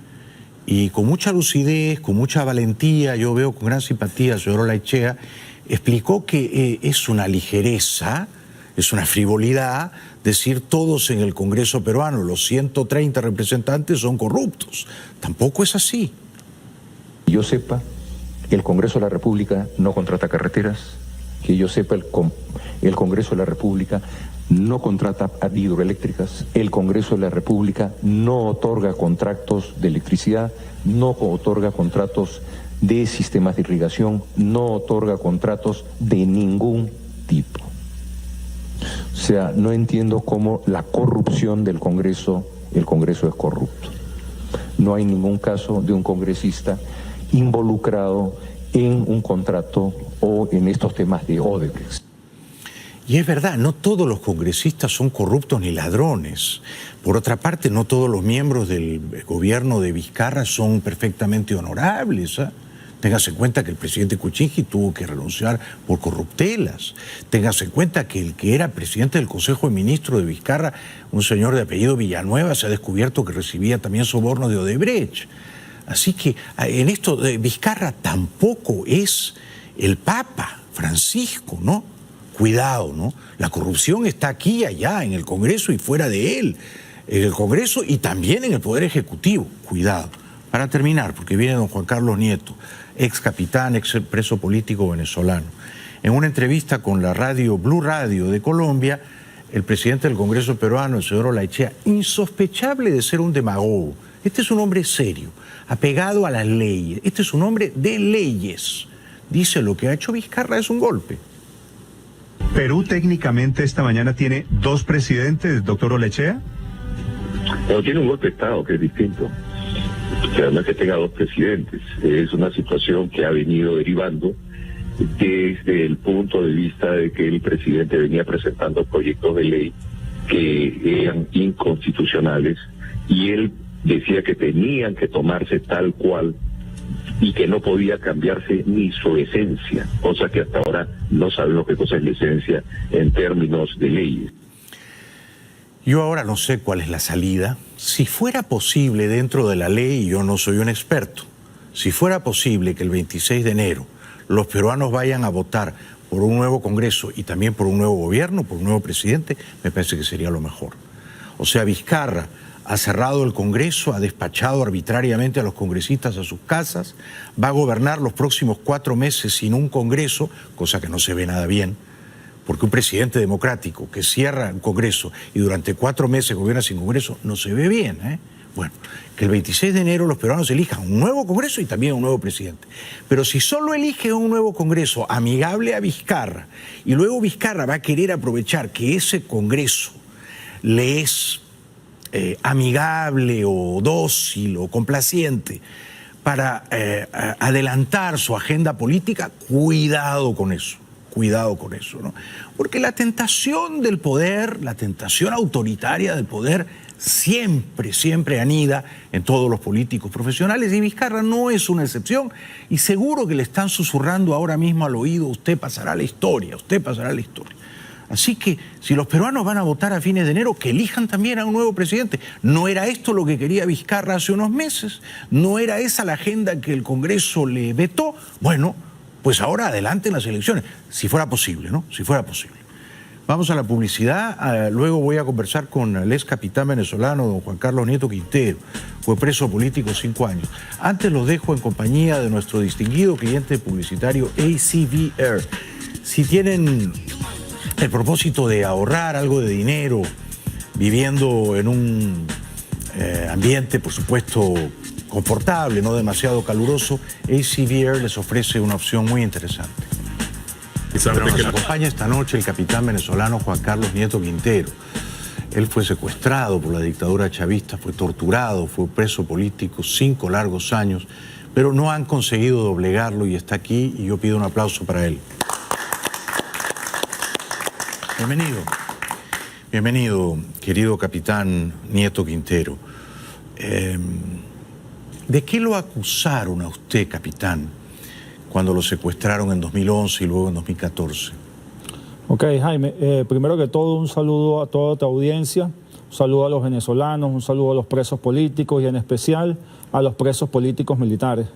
y con mucha lucidez, con mucha valentía, yo veo con gran simpatía al señor Olaechea, explicó que es una ligereza, es una frivolidad decir todos en el Congreso peruano, los 130 representantes son corruptos. Tampoco es así. Yo sepa, el Congreso de la República no contrata carreteras, que yo sepa, el Congreso de la República no contrata hidroeléctricas, el Congreso de la República no otorga contratos de electricidad, no otorga contratos de sistemas de irrigación, no otorga contratos de ningún tipo. O sea, no entiendo cómo la corrupción del Congreso, el Congreso es corrupto. No hay ningún caso de un congresista involucrado en un contrato o en estos temas de Odebrecht. Y es verdad, no todos los congresistas son corruptos ni ladrones. Por otra parte, no todos los miembros del gobierno de Vizcarra son perfectamente honorables, ¿eh? Téngase en cuenta que el presidente Kuczynski tuvo que renunciar por corruptelas. Téngase en cuenta que el que era presidente del Consejo de Ministros de Vizcarra, un señor de apellido Villanueva, se ha descubierto que recibía también sobornos de Odebrecht. Así que en esto Vizcarra tampoco es el Papa Francisco, ¿no? Cuidado, ¿no? La corrupción está aquí y allá, en el Congreso y fuera de él. En el Congreso y también en el Poder Ejecutivo. Cuidado. Para terminar, porque viene don Juan Carlos Nieto, ex capitán, ex preso político venezolano. En una entrevista con la radio Blue Radio de Colombia, el presidente del Congreso peruano, el señor Olaechea, insospechable de ser un demagogo. Este es un hombre serio, apegado a las leyes. Este es un hombre de leyes. Dice, lo que ha hecho Vizcarra es un golpe. Perú técnicamente esta mañana tiene dos presidentes, doctor Olaechea. Pero tiene un golpe de Estado que es distinto. Que además que tenga dos presidentes. Es una situación que ha venido derivando desde el punto de vista de que el presidente venía presentando proyectos de ley que eran inconstitucionales y él decía que tenían que tomarse tal cual y que no podía cambiarse ni su esencia, cosa que hasta ahora no sabemos qué cosa es la esencia en términos de leyes. Yo ahora no sé cuál es la salida. Si fuera posible dentro de la ley, yo no soy un experto, si fuera posible que el 26 de enero los peruanos vayan a votar por un nuevo Congreso y también por un nuevo gobierno, por un nuevo presidente, me parece que sería lo mejor. O sea, Vizcarra ha cerrado el Congreso, ha despachado arbitrariamente a los congresistas a sus casas, va a gobernar los próximos 4 meses sin un Congreso, cosa que no se ve nada bien, porque un presidente democrático que cierra un Congreso y durante 4 meses gobierna sin Congreso, no se ve bien, ¿eh? Bueno, que el 26 de enero los peruanos elijan un nuevo Congreso y también un nuevo presidente. Pero si solo elige un nuevo Congreso amigable a Vizcarra y luego Vizcarra va a querer aprovechar que ese Congreso le es amigable o dócil o complaciente para adelantar su agenda política, cuidado con eso, ¿no? Porque la tentación del poder, la tentación autoritaria del poder, siempre anida en todos los políticos profesionales y Vizcarra no es una excepción y seguro que le están susurrando ahora mismo al oído, usted pasará a la historia, usted pasará a la historia. Así que si los peruanos van a votar a fines de enero, que elijan también a un nuevo presidente. ¿No era esto lo que quería Vizcarra hace unos meses? ¿No era esa la agenda que el Congreso le vetó? Bueno, pues ahora adelante en las elecciones, si fuera posible, ¿no? Si fuera posible. Vamos a la publicidad, luego voy a conversar con el ex capitán venezolano, don Juan Carlos Nieto Quintero, fue preso político 5 años. Antes los dejo en compañía de nuestro distinguido cliente publicitario ACV Air. Si tienen el propósito de ahorrar algo de dinero, viviendo en un ambiente, por supuesto, confortable, no demasiado caluroso, ACV Air les ofrece una opción muy interesante. Pero nos acompaña esta noche el capitán venezolano Juan Carlos Nieto Quintero. Él fue secuestrado por la dictadura chavista, fue torturado, fue preso político 5 largos años, pero no han conseguido doblegarlo y está aquí y yo pido un aplauso para él. Bienvenido. Bienvenido, querido capitán Nieto Quintero. ¿De qué lo acusaron a usted, capitán, cuando lo secuestraron en 2011 y luego en 2014? Ok, Jaime, primero que todo un saludo a toda tu audiencia, un saludo a los venezolanos, un saludo a los presos políticos y en especial a los presos políticos militares.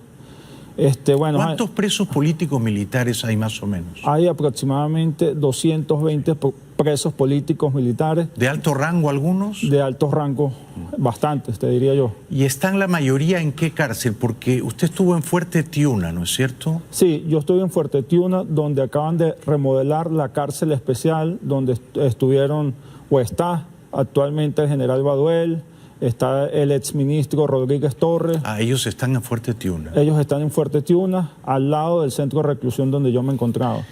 ¿Cuántos presos políticos militares hay más o menos? Hay aproximadamente 220 presos políticos militares. ¿De alto rango algunos? De alto rango, bastantes, te diría yo. ¿Y están la mayoría en qué cárcel? Porque usted estuvo en Fuerte Tiuna, ¿no es cierto? Sí, yo estuve en Fuerte Tiuna, donde acaban de remodelar la cárcel especial, donde estuvieron, o está actualmente el general Baduel, está el exministro Rodríguez Torres. Ah, ellos están en Fuerte Tiuna. Ellos están en Fuerte Tiuna, al lado del centro de reclusión donde yo me encontraba.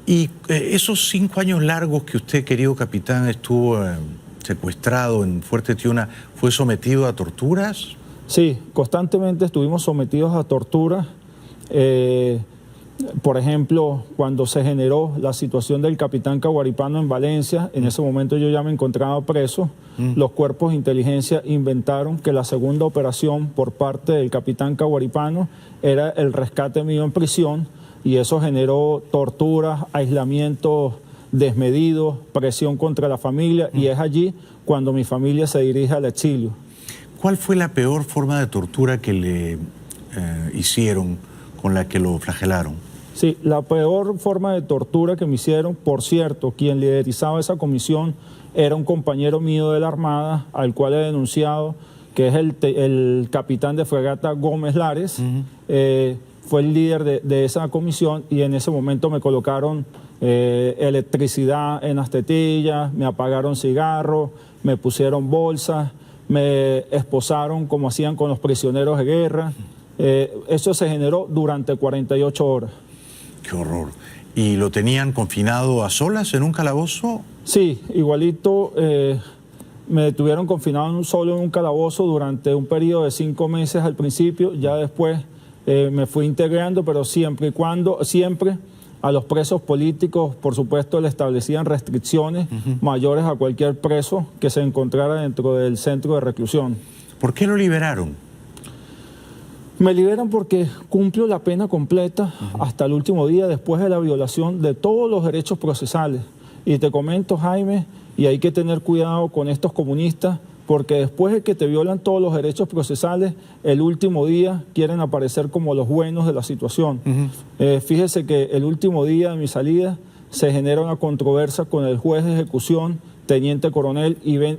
Y esos 5 años largos que usted, querido capitán, estuvo secuestrado en Fuerte Tiuna, ¿fue sometido a torturas? Sí, constantemente estuvimos sometidos a torturas. Por ejemplo, cuando se generó la situación del capitán Caguaripano en Valencia, en ese momento yo ya me encontraba preso, los cuerpos de inteligencia inventaron que la segunda operación por parte del capitán Caguaripano era el rescate mío en prisión y eso generó torturas, aislamientos desmedidos, presión contra la familia y es allí cuando mi familia se dirige al exilio. ¿Cuál fue la peor forma de tortura que le hicieron, con la que lo flagelaron? Sí, la peor forma de tortura que me hicieron, por cierto, quien liderizaba esa comisión era un compañero mío de la Armada, al cual he denunciado, que es el capitán de fragata Gómez Lares. Fue el líder de esa comisión y en ese momento me colocaron electricidad en las tetillas, me apagaron cigarros, me pusieron bolsas, me esposaron como hacían con los prisioneros de guerra. Eso se generó durante 48 horas. ¡Qué horror! ¿Y lo tenían confinado a solas en un calabozo? Sí, igualito. Me detuvieron confinado solo en un calabozo durante un periodo de 5 meses al principio. Ya después me fui integrando, pero siempre a los presos políticos, por supuesto, le establecían restricciones mayores a cualquier preso que se encontrara dentro del centro de reclusión. ¿Por qué lo liberaron? Me liberan porque cumplo la pena completa hasta el último día después de la violación de todos los derechos procesales. Y te comento, Jaime, y hay que tener cuidado con estos comunistas, porque después de que te violan todos los derechos procesales, el último día quieren aparecer como los buenos de la situación. Fíjese que el último día de mi salida se genera una controversia con el juez de ejecución, teniente coronel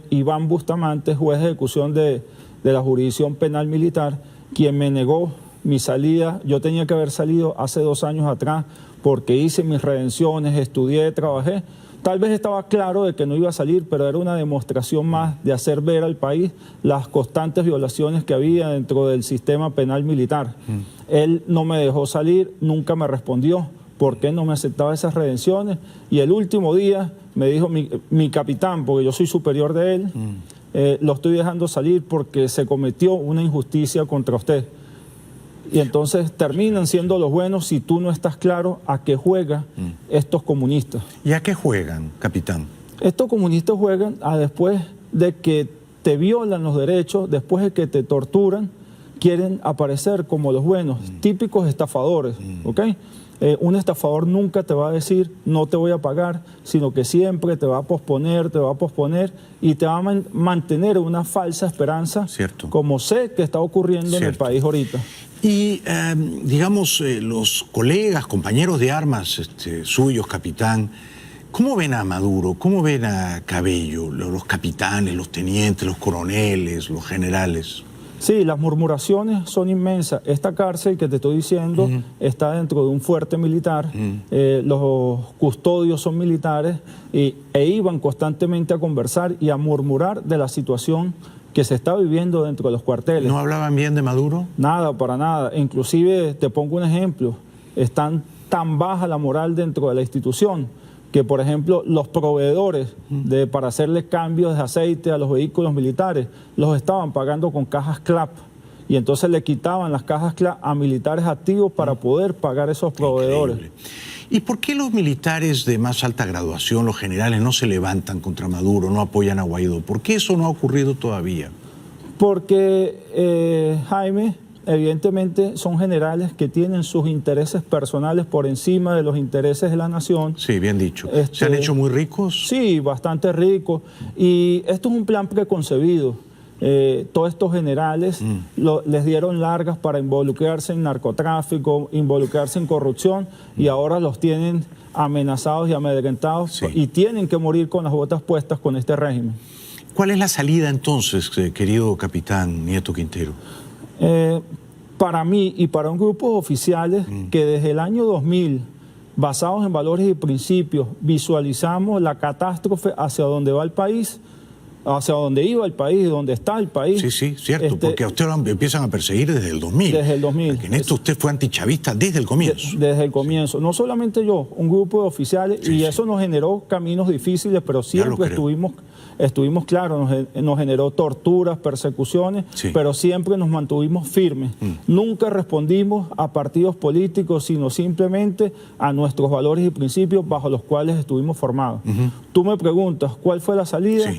Iván Bustamante, juez de ejecución de la jurisdicción penal militar, quien me negó mi salida. Yo tenía que haber salido hace 2 años atrás porque hice mis redenciones, estudié, trabajé. Tal vez estaba claro de que no iba a salir, pero era una demostración más de hacer ver al país las constantes violaciones que había dentro del sistema penal militar. Él no me dejó salir, nunca me respondió por qué no me aceptaba esas redenciones, y el último día me dijo mi capitán, porque yo soy superior de él, lo estoy dejando salir porque se cometió una injusticia contra usted. Y entonces terminan siendo los buenos si tú no estás claro a qué juegan estos comunistas. ¿Y a qué juegan, capitán? Estos comunistas juegan a después de que te violan los derechos, después de que te torturan, quieren aparecer como los buenos, típicos estafadores, ¿ok? Un estafador nunca te va a decir no te voy a pagar, sino que siempre te va a posponer y te va a mantener una falsa esperanza, como sé que está ocurriendo en el país ahorita. Y, digamos, los colegas, compañeros de armas suyos, capitán, ¿cómo ven a Maduro? ¿Cómo ven a Cabello? Los capitanes, los tenientes, los coroneles, los generales. Sí, las murmuraciones son inmensas. Esta cárcel que te estoy diciendo está dentro de un fuerte militar, los custodios son militares e iban constantemente a conversar y a murmurar de la situación que se está viviendo dentro de los cuarteles. ¿No hablaban bien de Maduro? Nada, para nada. Inclusive, te pongo un ejemplo, están tan baja la moral dentro de la institución que, por ejemplo, los proveedores para hacerle cambios de aceite a los vehículos militares los estaban pagando con cajas CLAP, y entonces le quitaban las cajas CLAP a militares activos para poder pagar esos proveedores. Increíble. ¿Y por qué los militares de más alta graduación, los generales, no se levantan contra Maduro, no apoyan a Guaidó? ¿Por qué eso no ha ocurrido todavía? Porque, Jaime, evidentemente son generales que tienen sus intereses personales por encima de los intereses de la nación. Sí, bien dicho. ¿Se han hecho muy ricos? Sí, bastante ricos. Y esto es un plan preconcebido. Todos estos generales les dieron largas para involucrarse en narcotráfico, involucrarse en corrupción, y ahora los tienen amenazados y amedrentados y tienen que morir con las botas puestas con este régimen. ¿Cuál es la salida entonces, querido capitán Nieto Quintero? Para mí y para un grupo de oficiales que desde el año 2000, basados en valores y principios, visualizamos la catástrofe hacia donde va el país, hacia donde iba el país, donde está el país. Sí, sí, cierto, porque a usted lo empiezan a perseguir desde el 2000. Desde el 2000. Porque en esto usted fue antichavista desde el comienzo. Desde el comienzo. No solamente yo, un grupo de oficiales, y eso nos generó caminos difíciles, pero siempre estuvimos claros, nos generó torturas, persecuciones, pero siempre nos mantuvimos firmes. Nunca respondimos a partidos políticos, sino simplemente a nuestros valores y principios bajo los cuales estuvimos formados. Tú me preguntas, ¿cuál fue la salida?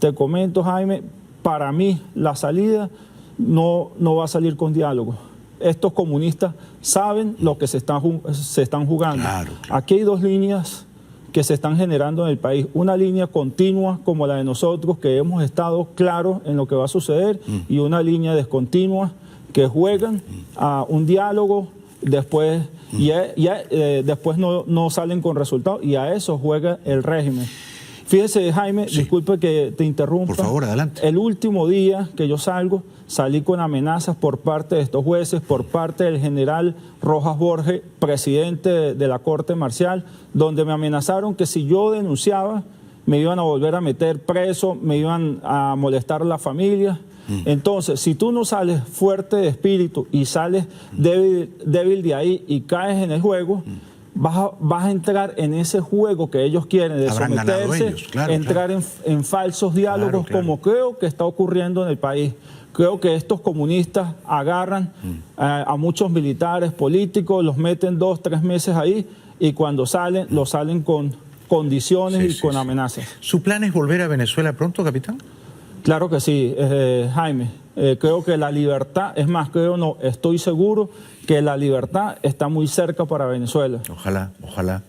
Te comento, Jaime, para mí la salida no va a salir con diálogo. Estos comunistas saben lo que se están jugando. Claro. Aquí hay 2 líneas que se están generando en el país. Una línea continua como la de nosotros, que hemos estado claros en lo que va a suceder, y una línea descontinua que juegan a un diálogo, después, después no salen con resultados, y a eso juega el régimen. Fíjese, Jaime, disculpe que te interrumpa. Por favor, adelante. El último día que yo salí con amenazas por parte de estos jueces, por parte del general Rojas Borges, presidente de la Corte Marcial, donde me amenazaron que si yo denunciaba, me iban a volver a meter preso, me iban a molestar a la familia. Entonces, si tú no sales fuerte de espíritu y sales débil de ahí y caes en el juego, vas a entrar en ese juego que ellos quieren, de someterse, entrar en falsos diálogos, como creo que está ocurriendo en el país. Creo que estos comunistas agarran a muchos militares, políticos, los meten 2, 3 meses ahí, y cuando salen, lo salen con condiciones y con amenazas. ¿Su plan es volver a Venezuela pronto, capitán? Claro que sí, Jaime. Creo que la libertad, es más, estoy seguro que la libertad está muy cerca para Venezuela. Ojalá, ojalá.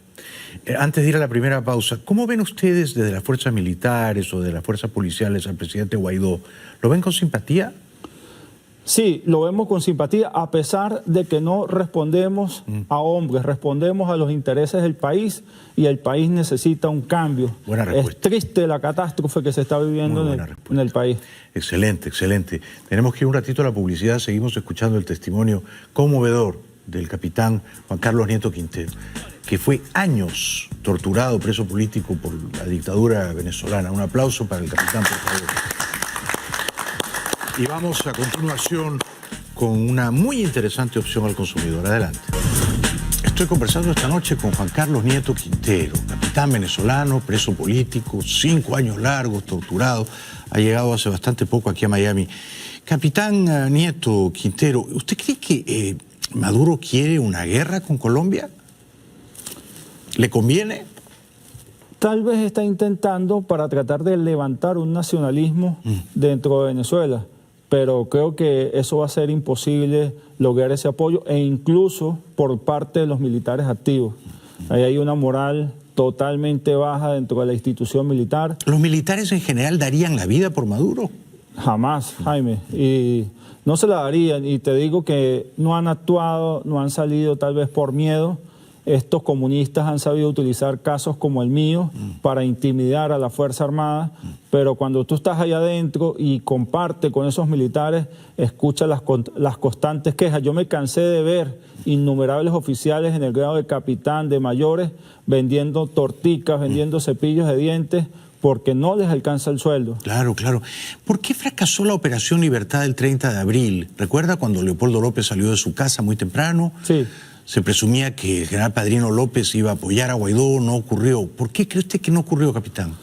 Antes de ir a la primera pausa, ¿cómo ven ustedes desde las fuerzas militares o de las fuerzas policiales al presidente Guaidó? ¿Lo ven con simpatía? Sí, lo vemos con simpatía, a pesar de que no respondemos a hombres, respondemos a los intereses del país y el país necesita un cambio. Buena respuesta. Es triste la catástrofe que se está viviendo en el país. Excelente, excelente. Tenemos que ir un ratito a la publicidad, seguimos escuchando el testimonio conmovedor del capitán Juan Carlos Nieto Quintero, que fue años torturado, preso político por la dictadura venezolana. Un aplauso para el capitán, por favor. Y vamos a continuación con una muy interesante opción al consumidor. Adelante. Estoy conversando esta noche con Juan Carlos Nieto Quintero, capitán venezolano, preso político, 5 años largos, torturado. Ha llegado hace bastante poco aquí a Miami. Capitán Nieto Quintero, ¿usted cree que Maduro quiere una guerra con Colombia? ¿Le conviene? Tal vez está intentando para tratar de levantar un nacionalismo dentro de Venezuela, pero creo que eso va a ser imposible lograr ese apoyo, e incluso por parte de los militares activos. Ahí hay una moral totalmente baja dentro de la institución militar. ¿Los militares en general darían la vida por Maduro? Jamás, Jaime, y no se la darían, y te digo que no han actuado, no han salido tal vez por miedo. Estos comunistas han sabido utilizar casos como el mío para intimidar a la Fuerza Armada, pero cuando tú estás allá adentro y compartes con esos militares, escucha las constantes quejas. Yo me cansé de ver innumerables oficiales en el grado de capitán, de mayores, vendiendo torticas, vendiendo cepillos de dientes, porque no les alcanza el sueldo. Claro, claro. ¿Por qué fracasó la Operación Libertad del 30 de abril? ¿Recuerda cuando Leopoldo López salió de su casa muy temprano? Sí. Se presumía que el general Padrino López iba a apoyar a Guaidó, no ocurrió. ¿Por qué cree usted que no ocurrió, capitán?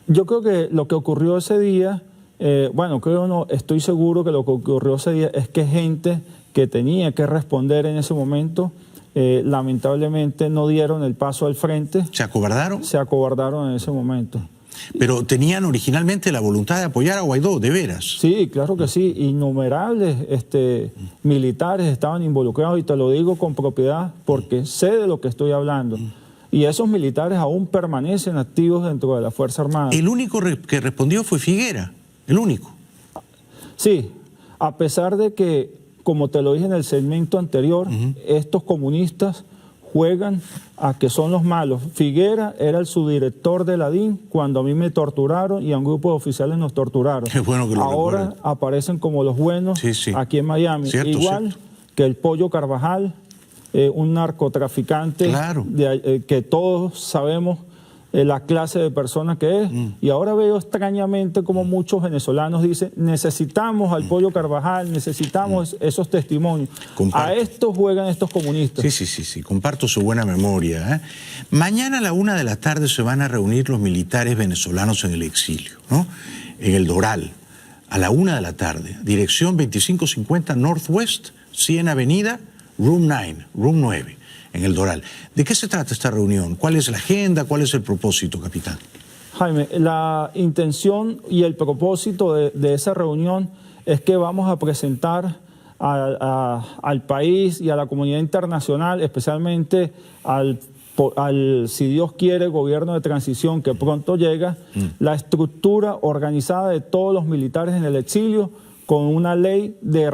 Yo creo que lo que ocurrió ese día, estoy seguro que lo que ocurrió ese día es que gente que tenía que responder en ese momento, lamentablemente no dieron el paso al frente. ¿Se acobardaron? Se acobardaron en ese momento. Pero tenían originalmente la voluntad de apoyar a Guaidó, ¿de veras? Sí, claro que sí. Innumerables militares estaban involucrados, y te lo digo con propiedad porque sé de lo que estoy hablando. Y esos militares aún permanecen activos dentro de la Fuerza Armada. El único que respondió fue Figuera, el único. Sí, a pesar de que, como te lo dije en el segmento anterior, estos comunistas juegan a que son los malos. Figuera era el subdirector de la DIN cuando a mí me torturaron y a un grupo de oficiales nos torturaron. Qué bueno que lo Ahora recuerden. Aparecen como los buenos aquí en Miami. Cierto, igual que el Pollo Carvajal, un narcotraficante que todos sabemos la clase de persona que es. Y ahora veo extrañamente como muchos venezolanos dicen, necesitamos al Pollo Carvajal, necesitamos esos testimonios. A esto juegan estos comunistas. Sí, comparto su buena memoria. Mañana a la 1 de la tarde se van a reunir los militares venezolanos en el exilio, ¿no? En el Doral, a la 1 de la tarde, dirección 2550 Northwest, 100 Avenida, Room 9, en el Doral. ¿De qué se trata esta reunión? ¿Cuál es la agenda? ¿Cuál es el propósito, capitán? Jaime, la intención y el propósito de esa reunión es que vamos a presentar al país y a la comunidad internacional, especialmente al, si Dios quiere, gobierno de transición que pronto llega, la estructura organizada de todos los militares en el exilio, con una ley de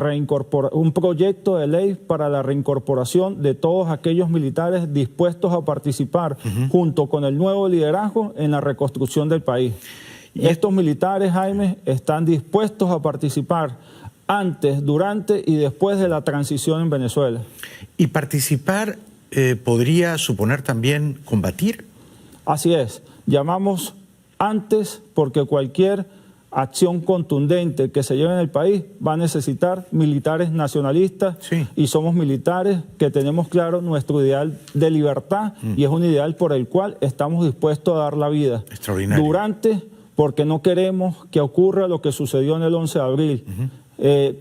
un proyecto de ley para la reincorporación de todos aquellos militares dispuestos a participar junto con el nuevo liderazgo en la reconstrucción del país. Estos militares, Jaime, están dispuestos a participar antes, durante y después de la transición en Venezuela. ¿Y participar podría suponer también combatir? Así es. Llamamos antes porque cualquier acción contundente que se lleve en el país va a necesitar militares nacionalistas y somos militares que tenemos claro nuestro ideal de libertad y es un ideal por el cual estamos dispuestos a dar la vida. Extraordinario. Durante, porque no queremos que ocurra lo que sucedió en el 11 de abril.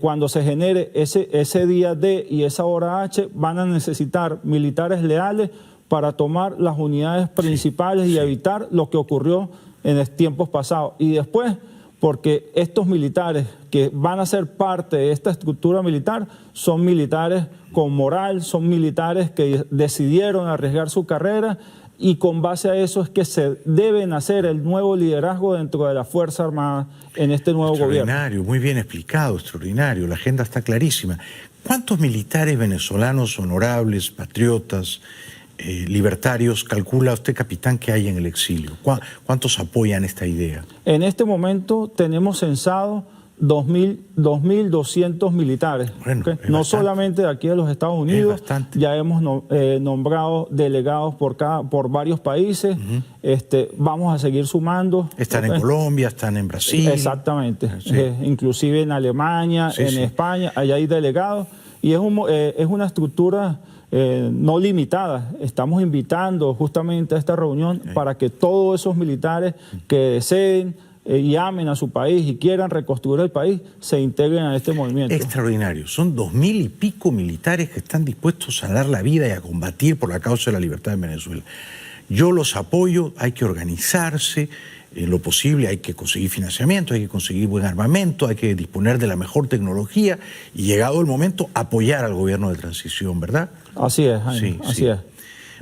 Cuando se genere ese día D y esa hora H, van a necesitar militares leales para tomar las unidades principales y evitar lo que ocurrió en tiempos pasados. Y después, porque estos militares que van a ser parte de esta estructura militar son militares con moral, son militares que decidieron arriesgar su carrera, y con base a eso es que se debe nacer el nuevo liderazgo dentro de la Fuerza Armada en este nuevo gobierno. Extraordinario, muy bien explicado, extraordinario, la agenda está clarísima. ¿Cuántos militares venezolanos honorables, patriotas, libertarios, calcula usted, capitán, que hay en el exilio? ¿Cuántos apoyan esta idea? En este momento tenemos censado 2.200 militares, bueno, ¿okay? No solamente de aquí de los Estados Unidos, ya hemos nombrado delegados por varios países, vamos a seguir sumando. Están en Colombia, están en Brasil. Exactamente, inclusive en Alemania, en España, allá hay delegados, y es una estructura no limitada. Estamos invitando justamente a esta reunión para que todos esos militares que deseen y amen a su país y quieran reconstruir el país, se integren a este movimiento. Extraordinario. Son 2.000 y pico militares que están dispuestos a dar la vida y a combatir por la causa de la libertad en Venezuela. Yo los apoyo, hay que organizarse en lo posible, hay que conseguir financiamiento, hay que conseguir buen armamento, hay que disponer de la mejor tecnología y, llegado el momento, apoyar al gobierno de transición, ¿verdad? Así es, Jaime, así es.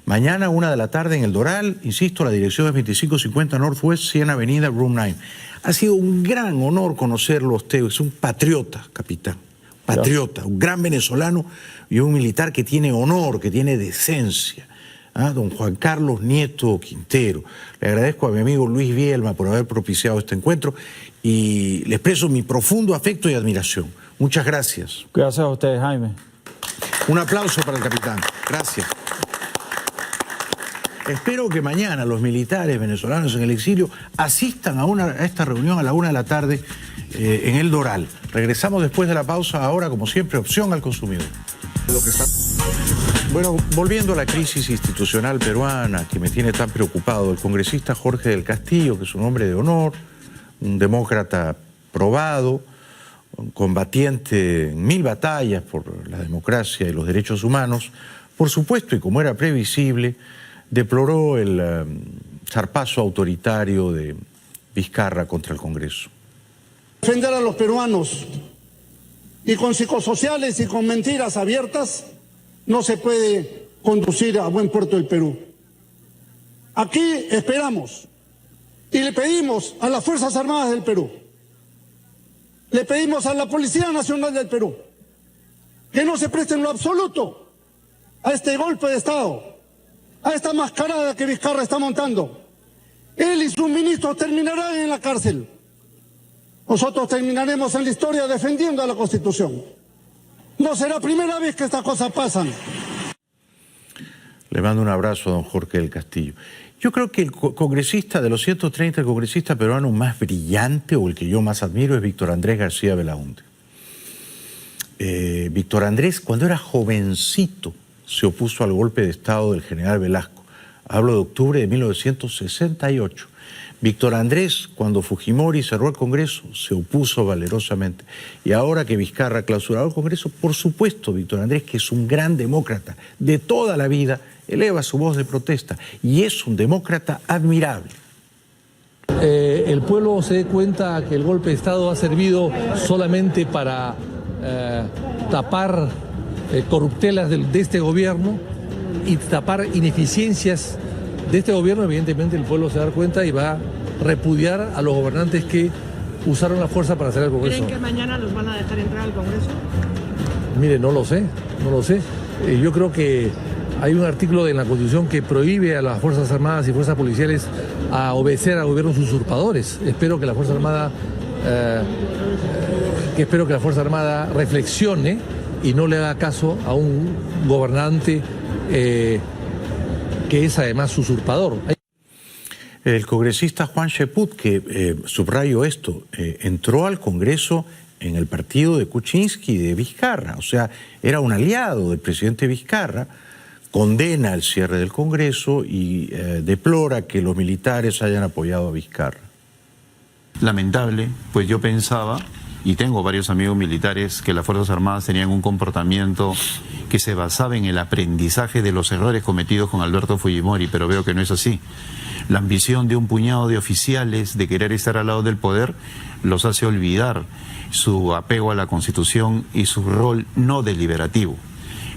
Mañana, 1 de la tarde en El Doral, insisto, la dirección es 2550 Northwest 100 Avenida, Room 9. Ha sido un gran honor conocerlo a usted, es un patriota, capitán, patriota, un gran venezolano y un militar que tiene honor, que tiene decencia. Don Juan Carlos Nieto Quintero. Le agradezco a mi amigo Luis Bielma por haber propiciado este encuentro y le expreso mi profundo afecto y admiración. Muchas gracias. Gracias a ustedes, Jaime. Un aplauso para el capitán. Gracias. Espero que mañana los militares venezolanos en el exilio asistan a esta reunión a la 1 de la tarde en El Doral. Regresamos después de la pausa, ahora, como siempre, opción al consumidor. Bueno, volviendo a la crisis institucional peruana que me tiene tan preocupado, el congresista Jorge del Castillo, que es un hombre de honor, un demócrata probado, un combatiente en 1000 batallas por la democracia y los derechos humanos, por supuesto, y como era previsible, deploró el zarpazo autoritario de Vizcarra contra el Congreso. Defender a los peruanos y con psicosociales y con mentiras abiertas no se puede conducir a buen puerto el Perú. Aquí esperamos y le pedimos a las Fuerzas Armadas del Perú, le pedimos a la Policía Nacional del Perú que no se presten en lo absoluto a este golpe de Estado, a esta mascarada que Vizcarra está montando. Él y sus ministros terminarán en la cárcel. Nosotros terminaremos en la historia defendiendo a la Constitución. No será primera vez que estas cosas pasan. Le mando un abrazo a don Jorge del Castillo. Yo creo que el congresista, de los 130, el congresista peruano más brillante, o el que yo más admiro, es Víctor Andrés García Belaúnde. Víctor Andrés, cuando era jovencito, se opuso al golpe de Estado del general Velasco. Hablo de octubre de 1968. Víctor Andrés, cuando Fujimori cerró el Congreso, se opuso valerosamente. Y ahora que Vizcarra ha clausurado el Congreso, por supuesto, Víctor Andrés, que es un gran demócrata de toda la vida, eleva su voz de protesta y es un demócrata admirable. El pueblo se dé cuenta que el golpe de Estado ha servido solamente para tapar corruptelas de este gobierno y tapar ineficiencias de este gobierno. Evidentemente el pueblo se va a dar cuenta y va a repudiar a los gobernantes que usaron la fuerza para hacer el Congreso. ¿Creen que mañana los van a dejar entrar al Congreso? Mire, no lo sé. Yo creo que hay un artículo en la Constitución que prohíbe a las Fuerzas Armadas y Fuerzas Policiales a obedecer a gobiernos usurpadores. Espero que la Fuerza Armada reflexione y no le haga caso a un gobernante que es además usurpador. El congresista Juan Cheput, que subrayo esto, entró al Congreso en el partido de Kuczynski, de Vizcarra, o sea, era un aliado del presidente Vizcarra, condena el cierre del Congreso y deplora que los militares hayan apoyado a Vizcarra. Lamentable, pues yo pensaba y tengo varios amigos militares, que las Fuerzas Armadas tenían un comportamiento que se basaba en el aprendizaje de los errores cometidos con Alberto Fujimori, pero veo que no es así. La ambición de un puñado de oficiales de querer estar al lado del poder los hace olvidar su apego a la Constitución y su rol no deliberativo.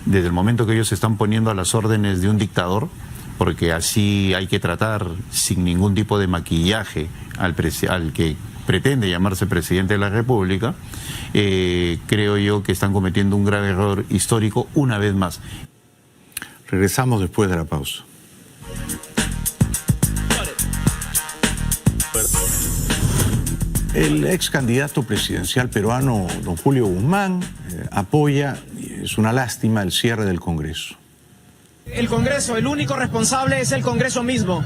Desde el momento que ellos se están poniendo a las órdenes de un dictador, porque así hay que tratar sin ningún tipo de maquillaje al que pretende llamarse presidente de la República, creo yo que están cometiendo un grave error histórico una vez más. Regresamos después de la pausa. El ex candidato presidencial peruano, don Julio Guzmán, apoya, es una lástima, el cierre del Congreso. El Congreso, el único responsable es el Congreso mismo.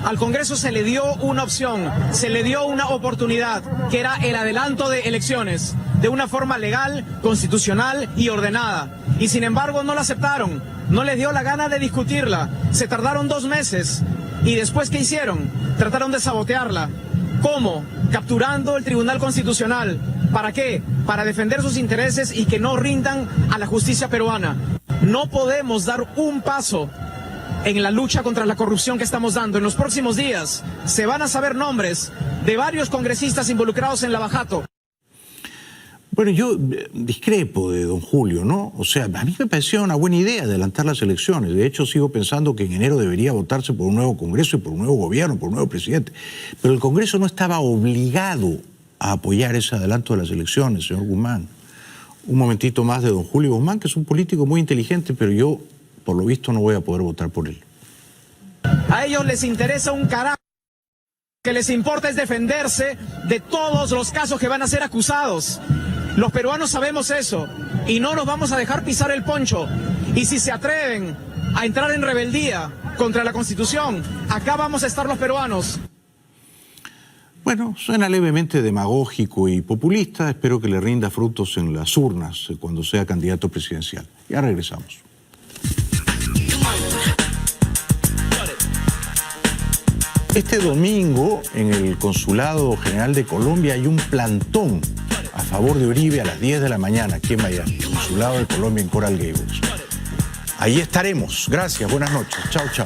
Al Congreso se le dio una opción, se le dio una oportunidad, que era el adelanto de elecciones, de una forma legal, constitucional y ordenada. Y sin embargo no la aceptaron, no les dio la gana de discutirla. Se tardaron 2 meses. ¿Y después qué hicieron? Trataron de sabotearla. ¿Cómo? Capturando el Tribunal Constitucional. ¿Para qué? Para defender sus intereses y que no rindan a la justicia peruana. No podemos dar un paso en la lucha contra la corrupción que estamos dando. En los próximos días se van a saber nombres de varios congresistas involucrados en Lavajato. Bueno, yo discrepo de don Julio, ¿no? O sea, a mí me parecía una buena idea adelantar las elecciones. De hecho, sigo pensando que en enero debería votarse por un nuevo Congreso y por un nuevo gobierno, por un nuevo presidente. Pero el Congreso no estaba obligado a apoyar ese adelanto de las elecciones, señor Guzmán. Un momentito más de don Julio Guzmán, que es un político muy inteligente, pero yo, por lo visto, no voy a poder votar por él. A ellos les interesa un carajo. Lo que les importa es defenderse de todos los casos que van a ser acusados. Los peruanos sabemos eso y no nos vamos a dejar pisar el poncho. Y si se atreven a entrar en rebeldía contra la Constitución, acá vamos a estar los peruanos. Bueno, suena levemente demagógico y populista. Espero que le rinda frutos en las urnas cuando sea candidato presidencial. Ya regresamos. Este domingo, en el Consulado General de Colombia, hay un plantón a favor de Uribe a las 10 de la mañana aquí en Miami, Consulado de Colombia en Coral Gables. Ahí estaremos. Gracias, buenas noches. Chao, chao.